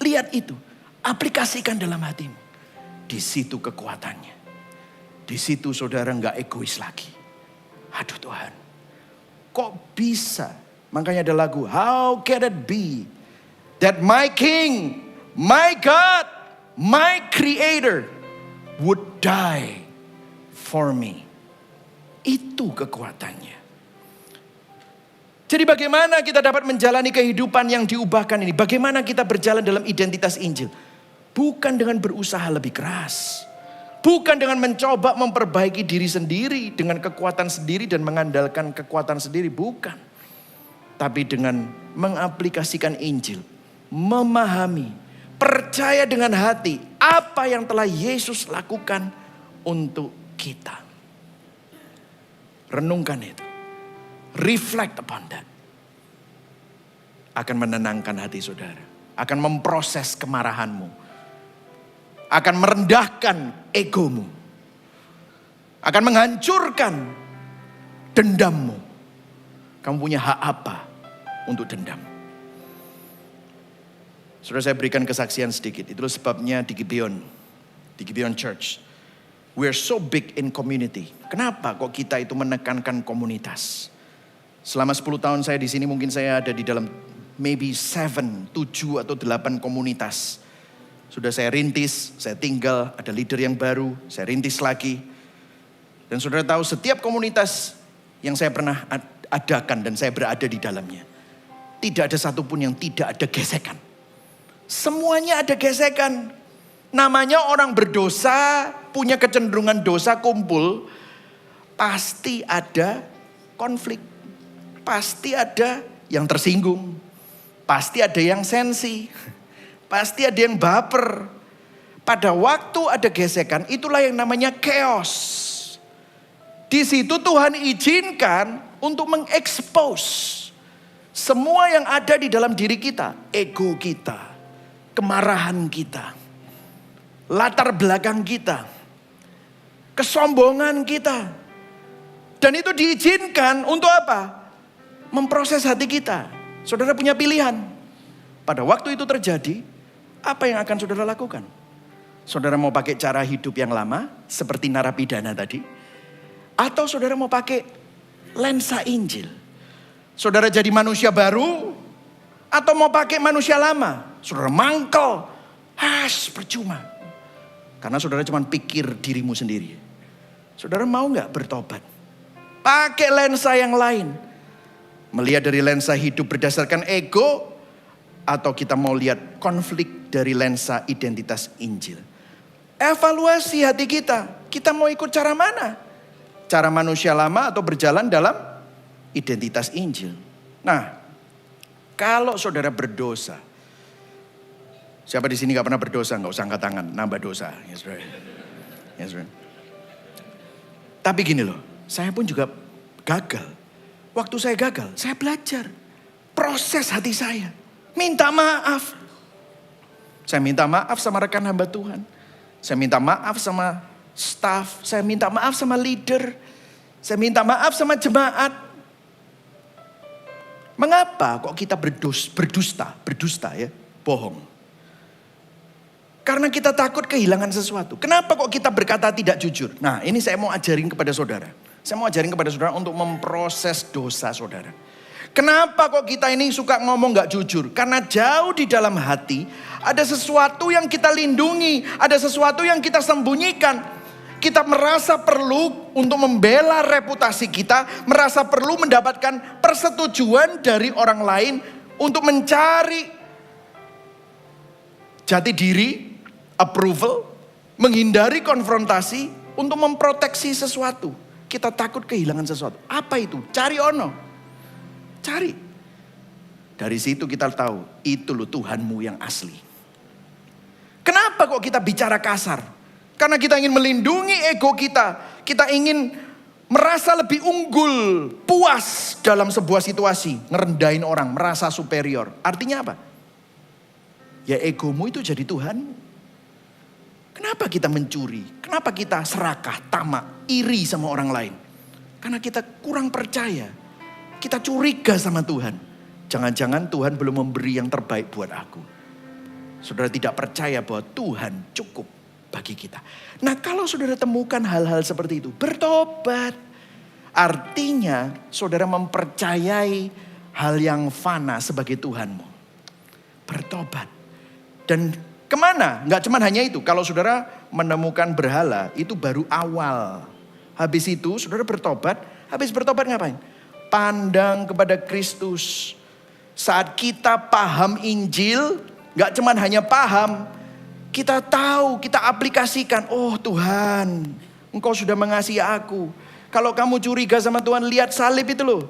C: lihat itu, aplikasikan dalam hatimu. Di situ kekuatannya. Di situ saudara nggak egois lagi. Aduh Tuhan, kok bisa? Makanya ada lagu, How can it be that my King, my God, my Creator would die for me. Itu kekuatannya. Jadi bagaimana kita dapat menjalani kehidupan yang diubahkan ini? Bagaimana kita berjalan dalam identitas Injil? Bukan dengan berusaha lebih keras, Bukan dengan mencoba memperbaiki diri sendiri dengan kekuatan sendiri dan mengandalkan kekuatan sendiri, bukan. Tapi dengan mengaplikasikan Injil, memahami, percaya dengan hati apa yang telah Yesus lakukan untuk kita. Renungkan itu. Reflect upon that. Akan menenangkan hati saudara. Akan memproses kemarahanmu. Akan merendahkan egomu. Akan menghancurkan dendammu. Kamu punya hak apa untuk dendam? Saudara, saya berikan kesaksian sedikit. Itulah sebabnya di Gibeon Church, we're so big in community. Kenapa kok kita itu menekankan komunitas? Selama 10 tahun saya di sini, mungkin saya ada di dalam maybe 7 atau 8 komunitas. Sudah saya rintis, saya tinggal, ada leader yang baru, saya rintis lagi. Dan saudara tahu setiap komunitas yang saya pernah adakan dan saya berada di dalamnya, tidak ada satupun yang tidak ada gesekan. Semuanya ada gesekan. Namanya orang berdosa, punya kecenderungan dosa kumpul, pasti ada konflik. Pasti ada yang tersinggung. Pasti ada yang sensi. Pasti ada yang baper. Pada waktu ada gesekan, itulah yang namanya chaos. Di situ Tuhan izinkan untuk mengekspos semua yang ada di dalam diri kita. Ego kita. Kemarahan kita, latar belakang kita, kesombongan kita. Dan itu diizinkan untuk apa? Memproses hati kita. Saudara punya pilihan. Pada waktu itu terjadi, apa yang akan saudara lakukan? Saudara mau pakai cara hidup yang lama, seperti narapidana tadi? Atau saudara mau pakai lensa Injil? Saudara jadi manusia baru, atau mau pakai manusia lama? Saudara mangkel, percuma. Karena saudara cuma pikir dirimu sendiri. Saudara mau gak bertobat? Pakai lensa yang lain. Melihat dari lensa hidup berdasarkan ego, atau kita mau lihat konflik dari lensa identitas Injil. Evaluasi hati kita. Kita mau ikut cara mana? Cara manusia lama atau berjalan dalam identitas Injil. Nah, kalau saudara berdosa, siapa di sini gak pernah berdosa? Gak usah angkat tangan, nambah dosa. Yes, right. Yes, right. Tapi gini loh, saya pun juga gagal. Waktu saya gagal, saya belajar. Proses hati saya. Minta maaf. Saya minta maaf sama rekan hamba Tuhan. Saya minta maaf sama staff. Saya minta maaf sama leader. Saya minta maaf sama jemaat. Mengapa kok kita berdusta ya, bohong? Karena kita takut kehilangan sesuatu. Kenapa kok kita berkata tidak jujur? Nah, ini saya mau ajarin kepada saudara. Saya mau ajarin kepada saudara untuk memproses dosa saudara. Kenapa kok kita ini suka ngomong gak jujur? Karena jauh di dalam hati ada sesuatu yang kita lindungi, ada sesuatu yang kita sembunyikan. Kita merasa perlu untuk membela reputasi kita, merasa perlu mendapatkan persetujuan dari orang lain untuk mencari jati diri, approval, menghindari konfrontasi, untuk memproteksi sesuatu. Kita takut kehilangan sesuatu. Apa itu? Cari ono. Cari. Dari situ kita tahu, itu loh Tuhanmu yang asli. Kenapa kok kita bicara kasar? Karena kita ingin melindungi ego kita. Kita ingin merasa lebih unggul, puas dalam sebuah situasi. Ngerendahin orang, merasa superior. Artinya apa? Ya egomu itu jadi Tuhanmu. Kenapa kita mencuri? Kenapa kita serakah, tamak, iri sama orang lain? Karena kita kurang percaya. Kita curiga sama Tuhan. Jangan-jangan Tuhan belum memberi yang terbaik buat aku. Saudara tidak percaya bahwa Tuhan cukup bagi kita. Nah, kalau saudara temukan hal-hal seperti itu, bertobat. Artinya saudara mempercayai hal yang fana sebagai Tuhanmu. Bertobat. Dan kemana? Nggak cuma hanya itu. Kalau saudara menemukan berhala, itu baru awal. Habis itu saudara bertobat. Habis bertobat ngapain? Pandang kepada Kristus. Saat kita paham Injil, gak cuman hanya paham, Kita tahu, kita aplikasikan. Oh Tuhan, Engkau sudah mengasihi aku. Kalau kamu curiga sama Tuhan, lihat salib itu loh.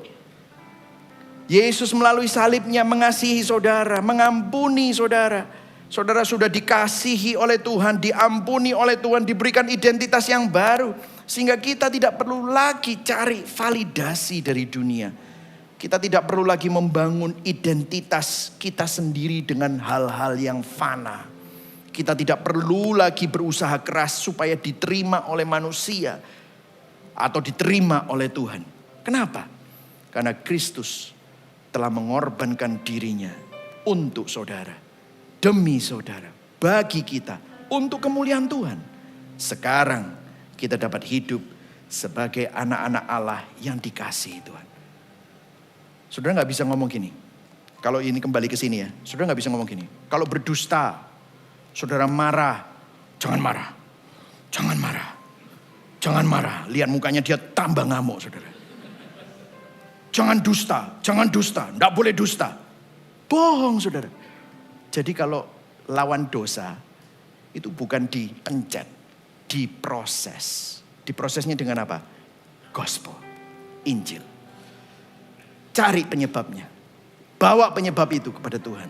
C: Yesus melalui salibnya mengasihi saudara, mengampuni saudara. Saudara sudah dikasihi oleh Tuhan, diampuni oleh Tuhan, diberikan identitas yang baru. Sehingga kita tidak perlu lagi cari validasi dari dunia. Kita tidak perlu lagi membangun identitas kita sendiri dengan hal-hal yang fana. Kita tidak perlu lagi berusaha keras supaya diterima oleh manusia atau diterima oleh Tuhan. Kenapa? Karena Kristus telah mengorbankan dirinya untuk saudara, demi saudara, bagi kita, untuk kemuliaan Tuhan. Sekarang kita dapat hidup sebagai anak-anak Allah yang dikasihi Tuhan. Saudara gak bisa ngomong gini. Kalau ini kembali ke sini ya, saudara gak bisa ngomong gini. Kalau berdusta, saudara marah, jangan marah, jangan marah, jangan marah. Lihat mukanya dia tambah ngamuk saudara. Jangan dusta, enggak boleh dusta. Bohong saudara. Jadi kalau lawan dosa, itu bukan dipencet, diproses. Diprosesnya dengan apa? Gospel, Injil. Cari penyebabnya. Bawa penyebab itu kepada Tuhan.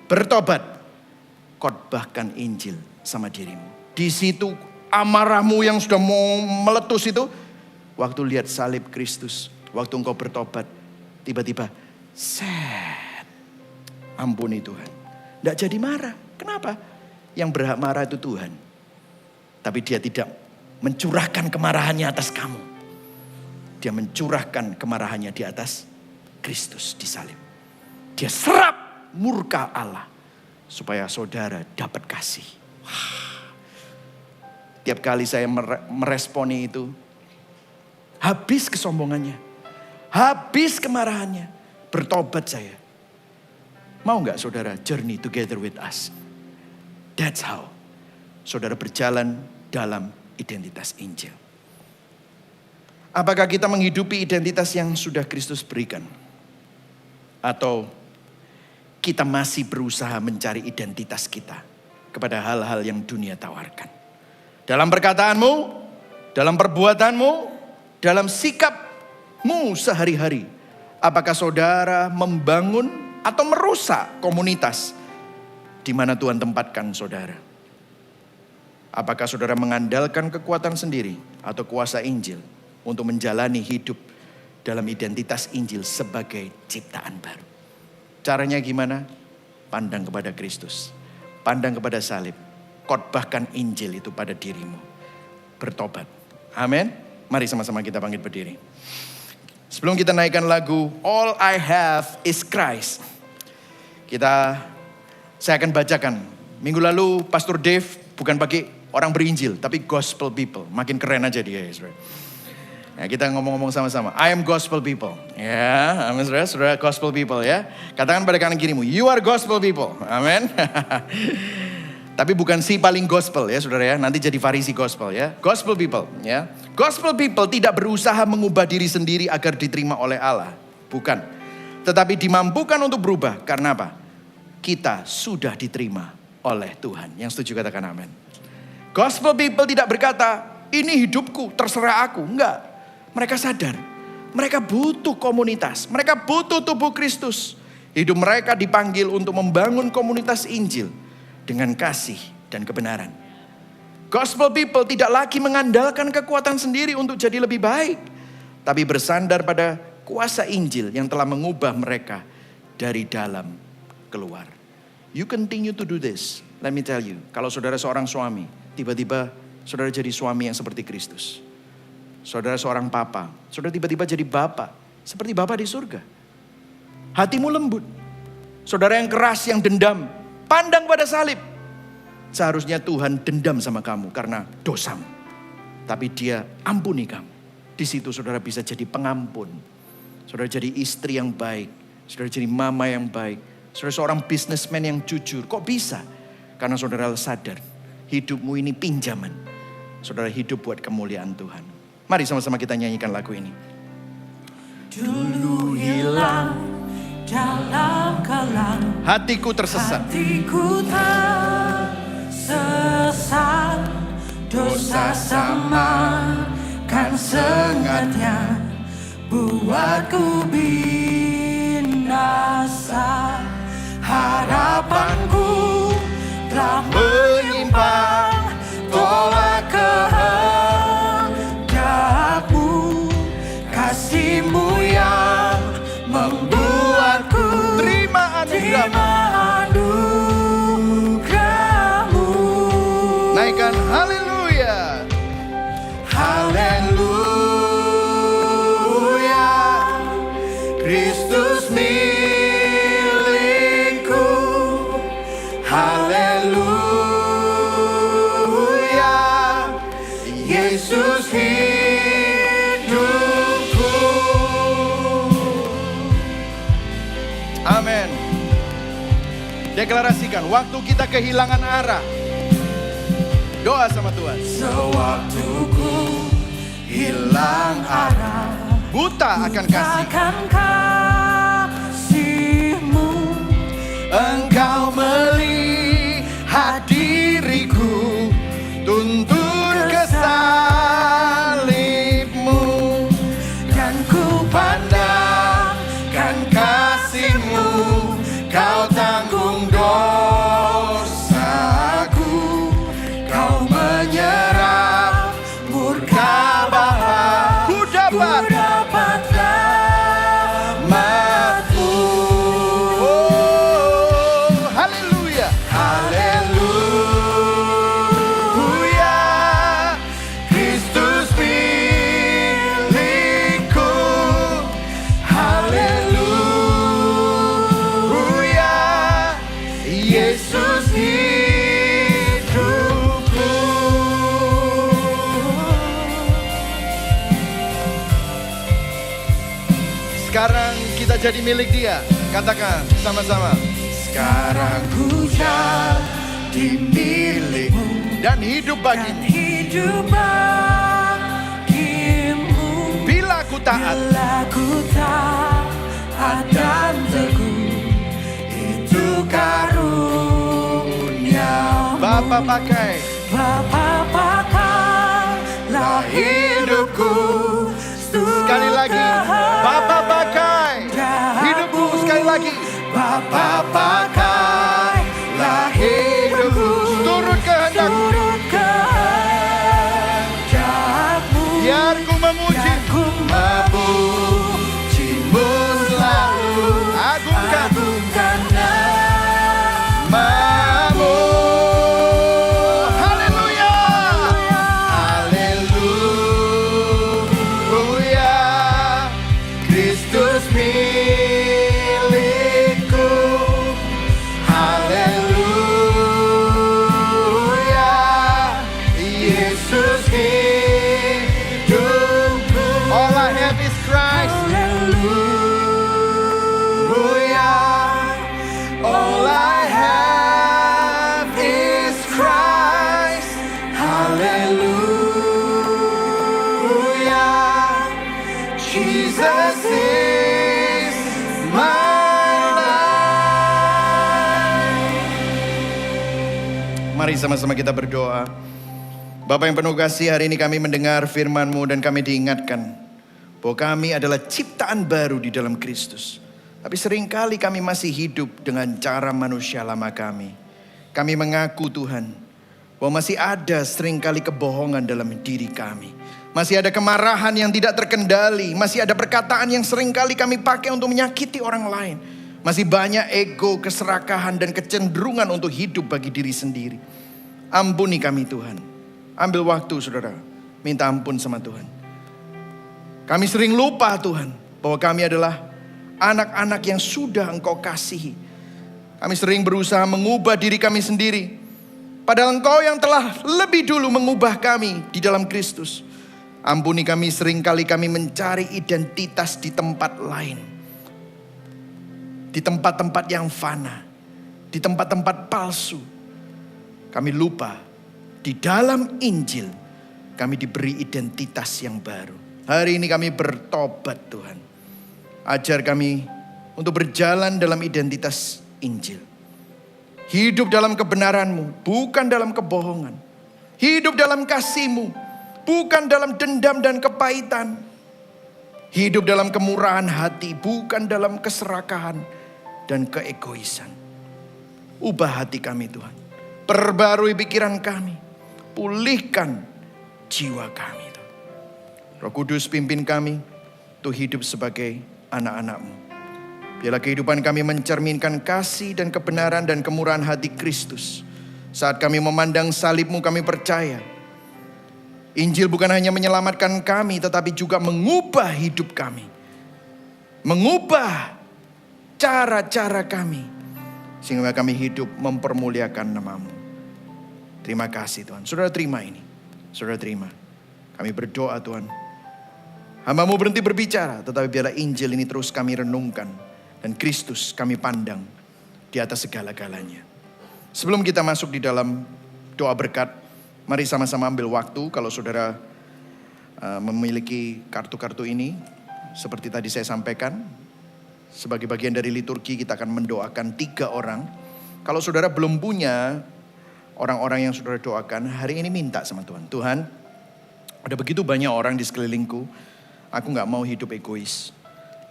C: Bertobat. Khotbahkan Injil sama dirimu. Di situ amarahmu yang sudah mau meletus itu, waktu lihat salib Kristus, waktu engkau bertobat, tiba-tiba set, ampuni Tuhan. Tidak jadi marah. Kenapa? Yang berhak marah itu Tuhan. Tapi dia tidak mencurahkan kemarahannya atas kamu. Dia mencurahkan kemarahannya di atas Kristus di salib. Dia serap murka Allah. Supaya saudara dapat kasih. Tiap kali saya meresponi itu, habis kesombongannya, habis kemarahannya, bertobat saya. Mau gak saudara journey together with us? That's how saudara berjalan dalam identitas Injil. Apakah kita menghidupi identitas yang sudah Kristus berikan? Atau kita masih berusaha mencari identitas kita kepada hal-hal yang dunia tawarkan. Dalam perkataanmu, dalam perbuatanmu, dalam sikapmu sehari-hari. Apakah saudara membangun atau merusak komunitas di mana Tuhan tempatkan saudara? Apakah saudara mengandalkan kekuatan sendiri atau kuasa Injil untuk menjalani hidup dalam identitas Injil sebagai ciptaan baru? Caranya gimana? Pandang kepada Kristus. Pandang kepada salib. Khotbahkan Injil itu pada dirimu. Bertobat. Amin. Mari sama-sama kita bangkit berdiri. Sebelum kita naikkan lagu All I Have Is Christ, saya akan bacakan. Minggu lalu Pastor Dave bukan pakai orang berinjil, tapi gospel people. Makin keren aja dia. Ya, kita ngomong-ngomong sama-sama. I am gospel people. Ya, amin saudara gospel people ya. Katakan pada kanan kirimu, you are gospel people. Amin. Tapi bukan si paling gospel ya saudara ya. Nanti jadi Farisi gospel ya. Gospel people ya. Gospel people tidak berusaha mengubah diri sendiri agar diterima oleh Allah. Bukan. Tetapi dimampukan untuk berubah. Karena apa? Kita sudah diterima oleh Tuhan. Yang setuju katakan amin. Gospel people tidak berkata, ini hidupku, terserah aku. Enggak. Mereka sadar, mereka butuh komunitas, mereka butuh tubuh Kristus. Hidup mereka dipanggil untuk membangun komunitas Injil dengan kasih dan kebenaran. Gospel people tidak lagi mengandalkan kekuatan sendiri untuk jadi lebih baik, tapi bersandar pada kuasa Injil yang telah mengubah mereka dari dalam keluar. You continue to do this. Let me tell you, kalau saudara seorang suami, tiba-tiba saudara jadi suami yang seperti Kristus. Saudara seorang papa, saudara tiba-tiba jadi bapak, seperti bapak di surga. Hatimu lembut. Saudara yang keras, yang dendam, pandang pada salib. Seharusnya Tuhan dendam sama kamu karena dosamu. Tapi dia ampuni kamu. Di situ saudara bisa jadi pengampun. Saudara jadi istri yang baik. Saudara jadi mama yang baik. Saudara seorang businessman yang jujur. Kok bisa? Karena saudara sadar hidupmu ini pinjaman. Saudara hidup buat kemuliaan Tuhan. Mari sama-sama kita nyanyikan lagu ini.
B: Dulu hilang dalam kelam,
C: Hatiku tersesat.
B: hatiku tersesat. bersama kan sengatnya buatku binasa. Harapanku telah menyimpang tolak kehendakmu. Kasih-Mu yang membuatku
C: Terima
B: anugerah-Mu.
C: Naikkan haleluya.
B: Haleluya, Kristus milikku. Haleluya, Yesus hidupku.
C: Amin. Deklarasikan waktu kita kehilangan arah. Doa sama Tuhan.
B: Sewaktuku hilang arah,
C: Buta akan kasih.
B: akan kasih-Mu. Engkau melihat diriku, tuntun ke salib-Mu, dan ku pandangkan kasih-Mu. Kau tanggung dosaku, kau menyerap murka Bapa.
C: Ku dapat
B: rahmat-Mu.
C: Oh, haleluya.
B: Haleluya, Kristus milikku. Haleluya, Yesus hidupku.
C: Sekarang kita jadi milik Dia. Katakan sama-sama.
B: Sekarang ku jadi milik-Mu,
C: Dan hidup
B: dan
C: bagimu.
B: hidup bagimu.
C: Bila ku taat.
B: Bila ku taat dan teguh, itu karunia-Mu.
C: Bapa pakai.
B: Bapa pakailah hidupku.
C: Sekali lagi. Bapa pakai hidupku. Sekali lagi.
B: Bapa pakailah hidupku.
C: Turut kehendak-Mu.
B: Turut kehendak-Mu.
C: Biar ku memuji.
B: Biar ku memuji-Mu selalu.
C: Agungkan.
B: Agungkan nama-Mu.
C: Haleluya.
B: Haleluya, Kristus milikku. Haleluya, Yesus hidupku.
C: All I have is Christ.
B: Haleluya, all I have is Christ. Haleluya, Jesus is my life.
C: Mari sama-sama kita berdoa. Bapa yang penuh kasih, hari ini kami mendengar firman-Mu dan kami diingatkan bahwa kami adalah ciptaan baru di dalam Kristus. Tapi seringkali kami masih hidup dengan cara manusia lama kami. Kami mengaku Tuhan bahwa masih ada seringkali kebohongan dalam diri kami. Masih ada kemarahan yang tidak terkendali. Masih ada perkataan yang seringkali kami pakai untuk menyakiti orang lain. Masih banyak ego, keserakahan dan kecenderungan untuk hidup bagi diri sendiri. Ampuni kami Tuhan. Ambil waktu saudara, minta ampun sama Tuhan. Kami sering lupa Tuhan bahwa kami adalah anak-anak yang sudah Engkau kasihi. Kami sering berusaha mengubah diri kami sendiri. Padahal Engkau yang telah lebih dulu mengubah kami di dalam Kristus. Ampuni kami, seringkali kami mencari identitas di tempat lain. Di tempat-tempat yang fana. Di tempat-tempat palsu. Kami lupa di dalam Injil kami diberi identitas yang baru. Hari ini kami bertobat Tuhan. Ajar kami untuk berjalan dalam identitas Injil. Hidup dalam kebenaran-Mu, bukan dalam kebohongan. Hidup dalam kasih-Mu, bukan dalam dendam dan kepahitan. Hidup dalam kemurahan hati, bukan dalam keserakahan dan keegoisan. Ubah hati kami Tuhan. Perbarui pikiran kami. Pulihkan jiwa kami. Roh Kudus pimpin kami untuk hidup sebagai anak-anak-Mu. Biarlah kehidupan kami mencerminkan kasih dan kebenaran dan kemurahan hati Kristus. Saat kami memandang salib-Mu, kami percaya Injil bukan hanya menyelamatkan kami, tetapi juga mengubah hidup kami. Mengubah cara-cara kami. Sehingga kami hidup mempermuliakan nama-Mu. Terima kasih Tuhan. Saudara terima ini. Saudara terima. Kami berdoa Tuhan. Hamba-Mu berhenti berbicara, tetapi biarlah Injil ini terus kami renungkan. Dan Kristus kami pandang di atas segala-galanya. Sebelum kita masuk di dalam doa berkat, mari sama-sama ambil waktu kalau saudara memiliki kartu-kartu ini. Seperti tadi saya sampaikan, sebagai bagian dari liturgi kita akan mendoakan 3 orang. Kalau saudara belum punya orang-orang yang saudara doakan, hari ini minta sama Tuhan. Tuhan, ada begitu banyak orang di sekelilingku, aku gak mau hidup egois.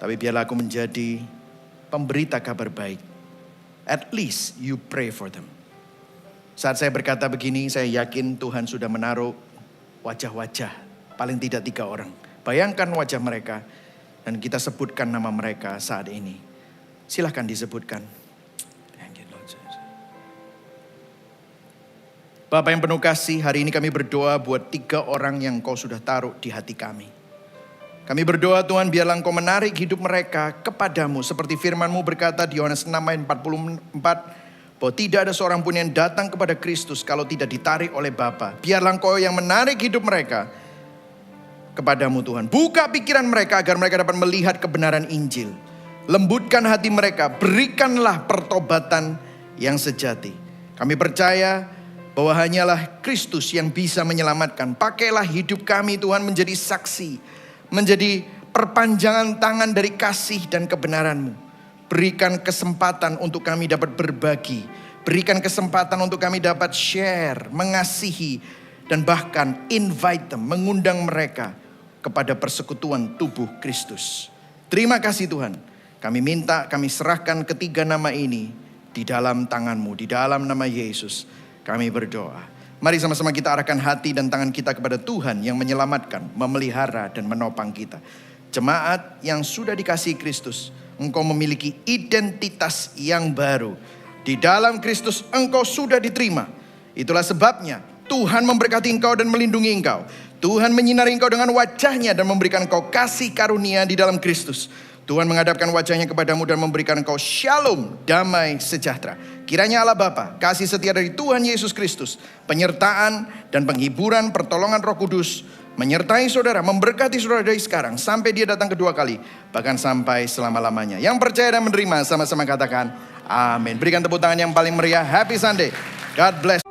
C: Tapi biarlah aku menjadi pemberita kabar baik. At least you pray for them. Saat saya berkata begini, saya yakin Tuhan sudah menaruh wajah-wajah. Paling tidak 3 orang. Bayangkan wajah mereka. Dan kita sebutkan nama mereka saat ini. Silahkan disebutkan. Bapak yang penuh kasih, hari ini kami berdoa buat 3 orang yang Kau sudah taruh di hati kami. Kami berdoa Tuhan, biarlah Engkau menarik hidup mereka kepadamu. Seperti firman-Mu berkata di Yohanes 6 ayat 44. Bahwa tidak ada seorang pun yang datang kepada Kristus kalau tidak ditarik oleh Bapa. Biarlah Engkau yang menarik hidup mereka kepadamu Tuhan. Buka pikiran mereka agar mereka dapat melihat kebenaran Injil. Lembutkan hati mereka. Berikanlah pertobatan yang sejati. Kami percaya bahwa hanyalah Kristus yang bisa menyelamatkan. Pakailah hidup kami Tuhan menjadi saksi. Menjadi perpanjangan tangan dari kasih dan kebenaran-Mu. Berikan kesempatan untuk kami dapat berbagi. Berikan kesempatan untuk kami dapat share, mengasihi, dan bahkan invite them, mengundang mereka kepada persekutuan tubuh Kristus. Terima kasih Tuhan. Kami minta, kami serahkan 3 nama ini di dalam tangan-Mu, di dalam nama Yesus. Kami berdoa. Mari sama-sama kita arahkan hati dan tangan kita kepada Tuhan yang menyelamatkan, memelihara, dan menopang kita. Jemaat yang sudah dikasihi Kristus, engkau memiliki identitas yang baru. Di dalam Kristus engkau sudah diterima. Itulah sebabnya Tuhan memberkati engkau dan melindungi engkau. Tuhan menyinari engkau dengan wajahnya dan memberikan engkau kasih karunia di dalam Kristus. Tuhan menghadapkan wajahnya kepadamu dan memberikan engkau shalom, damai sejahtera. Kiranya Allah Bapa, kasih setia dari Tuhan Yesus Kristus, penyertaan dan penghiburan pertolongan Roh Kudus, menyertai saudara, memberkati saudara dari sekarang sampai Dia datang kedua kali, bahkan sampai selama-lamanya. Yang percaya dan menerima sama-sama katakan amin. Berikan tepuk tangan yang paling meriah. Happy Sunday. God bless.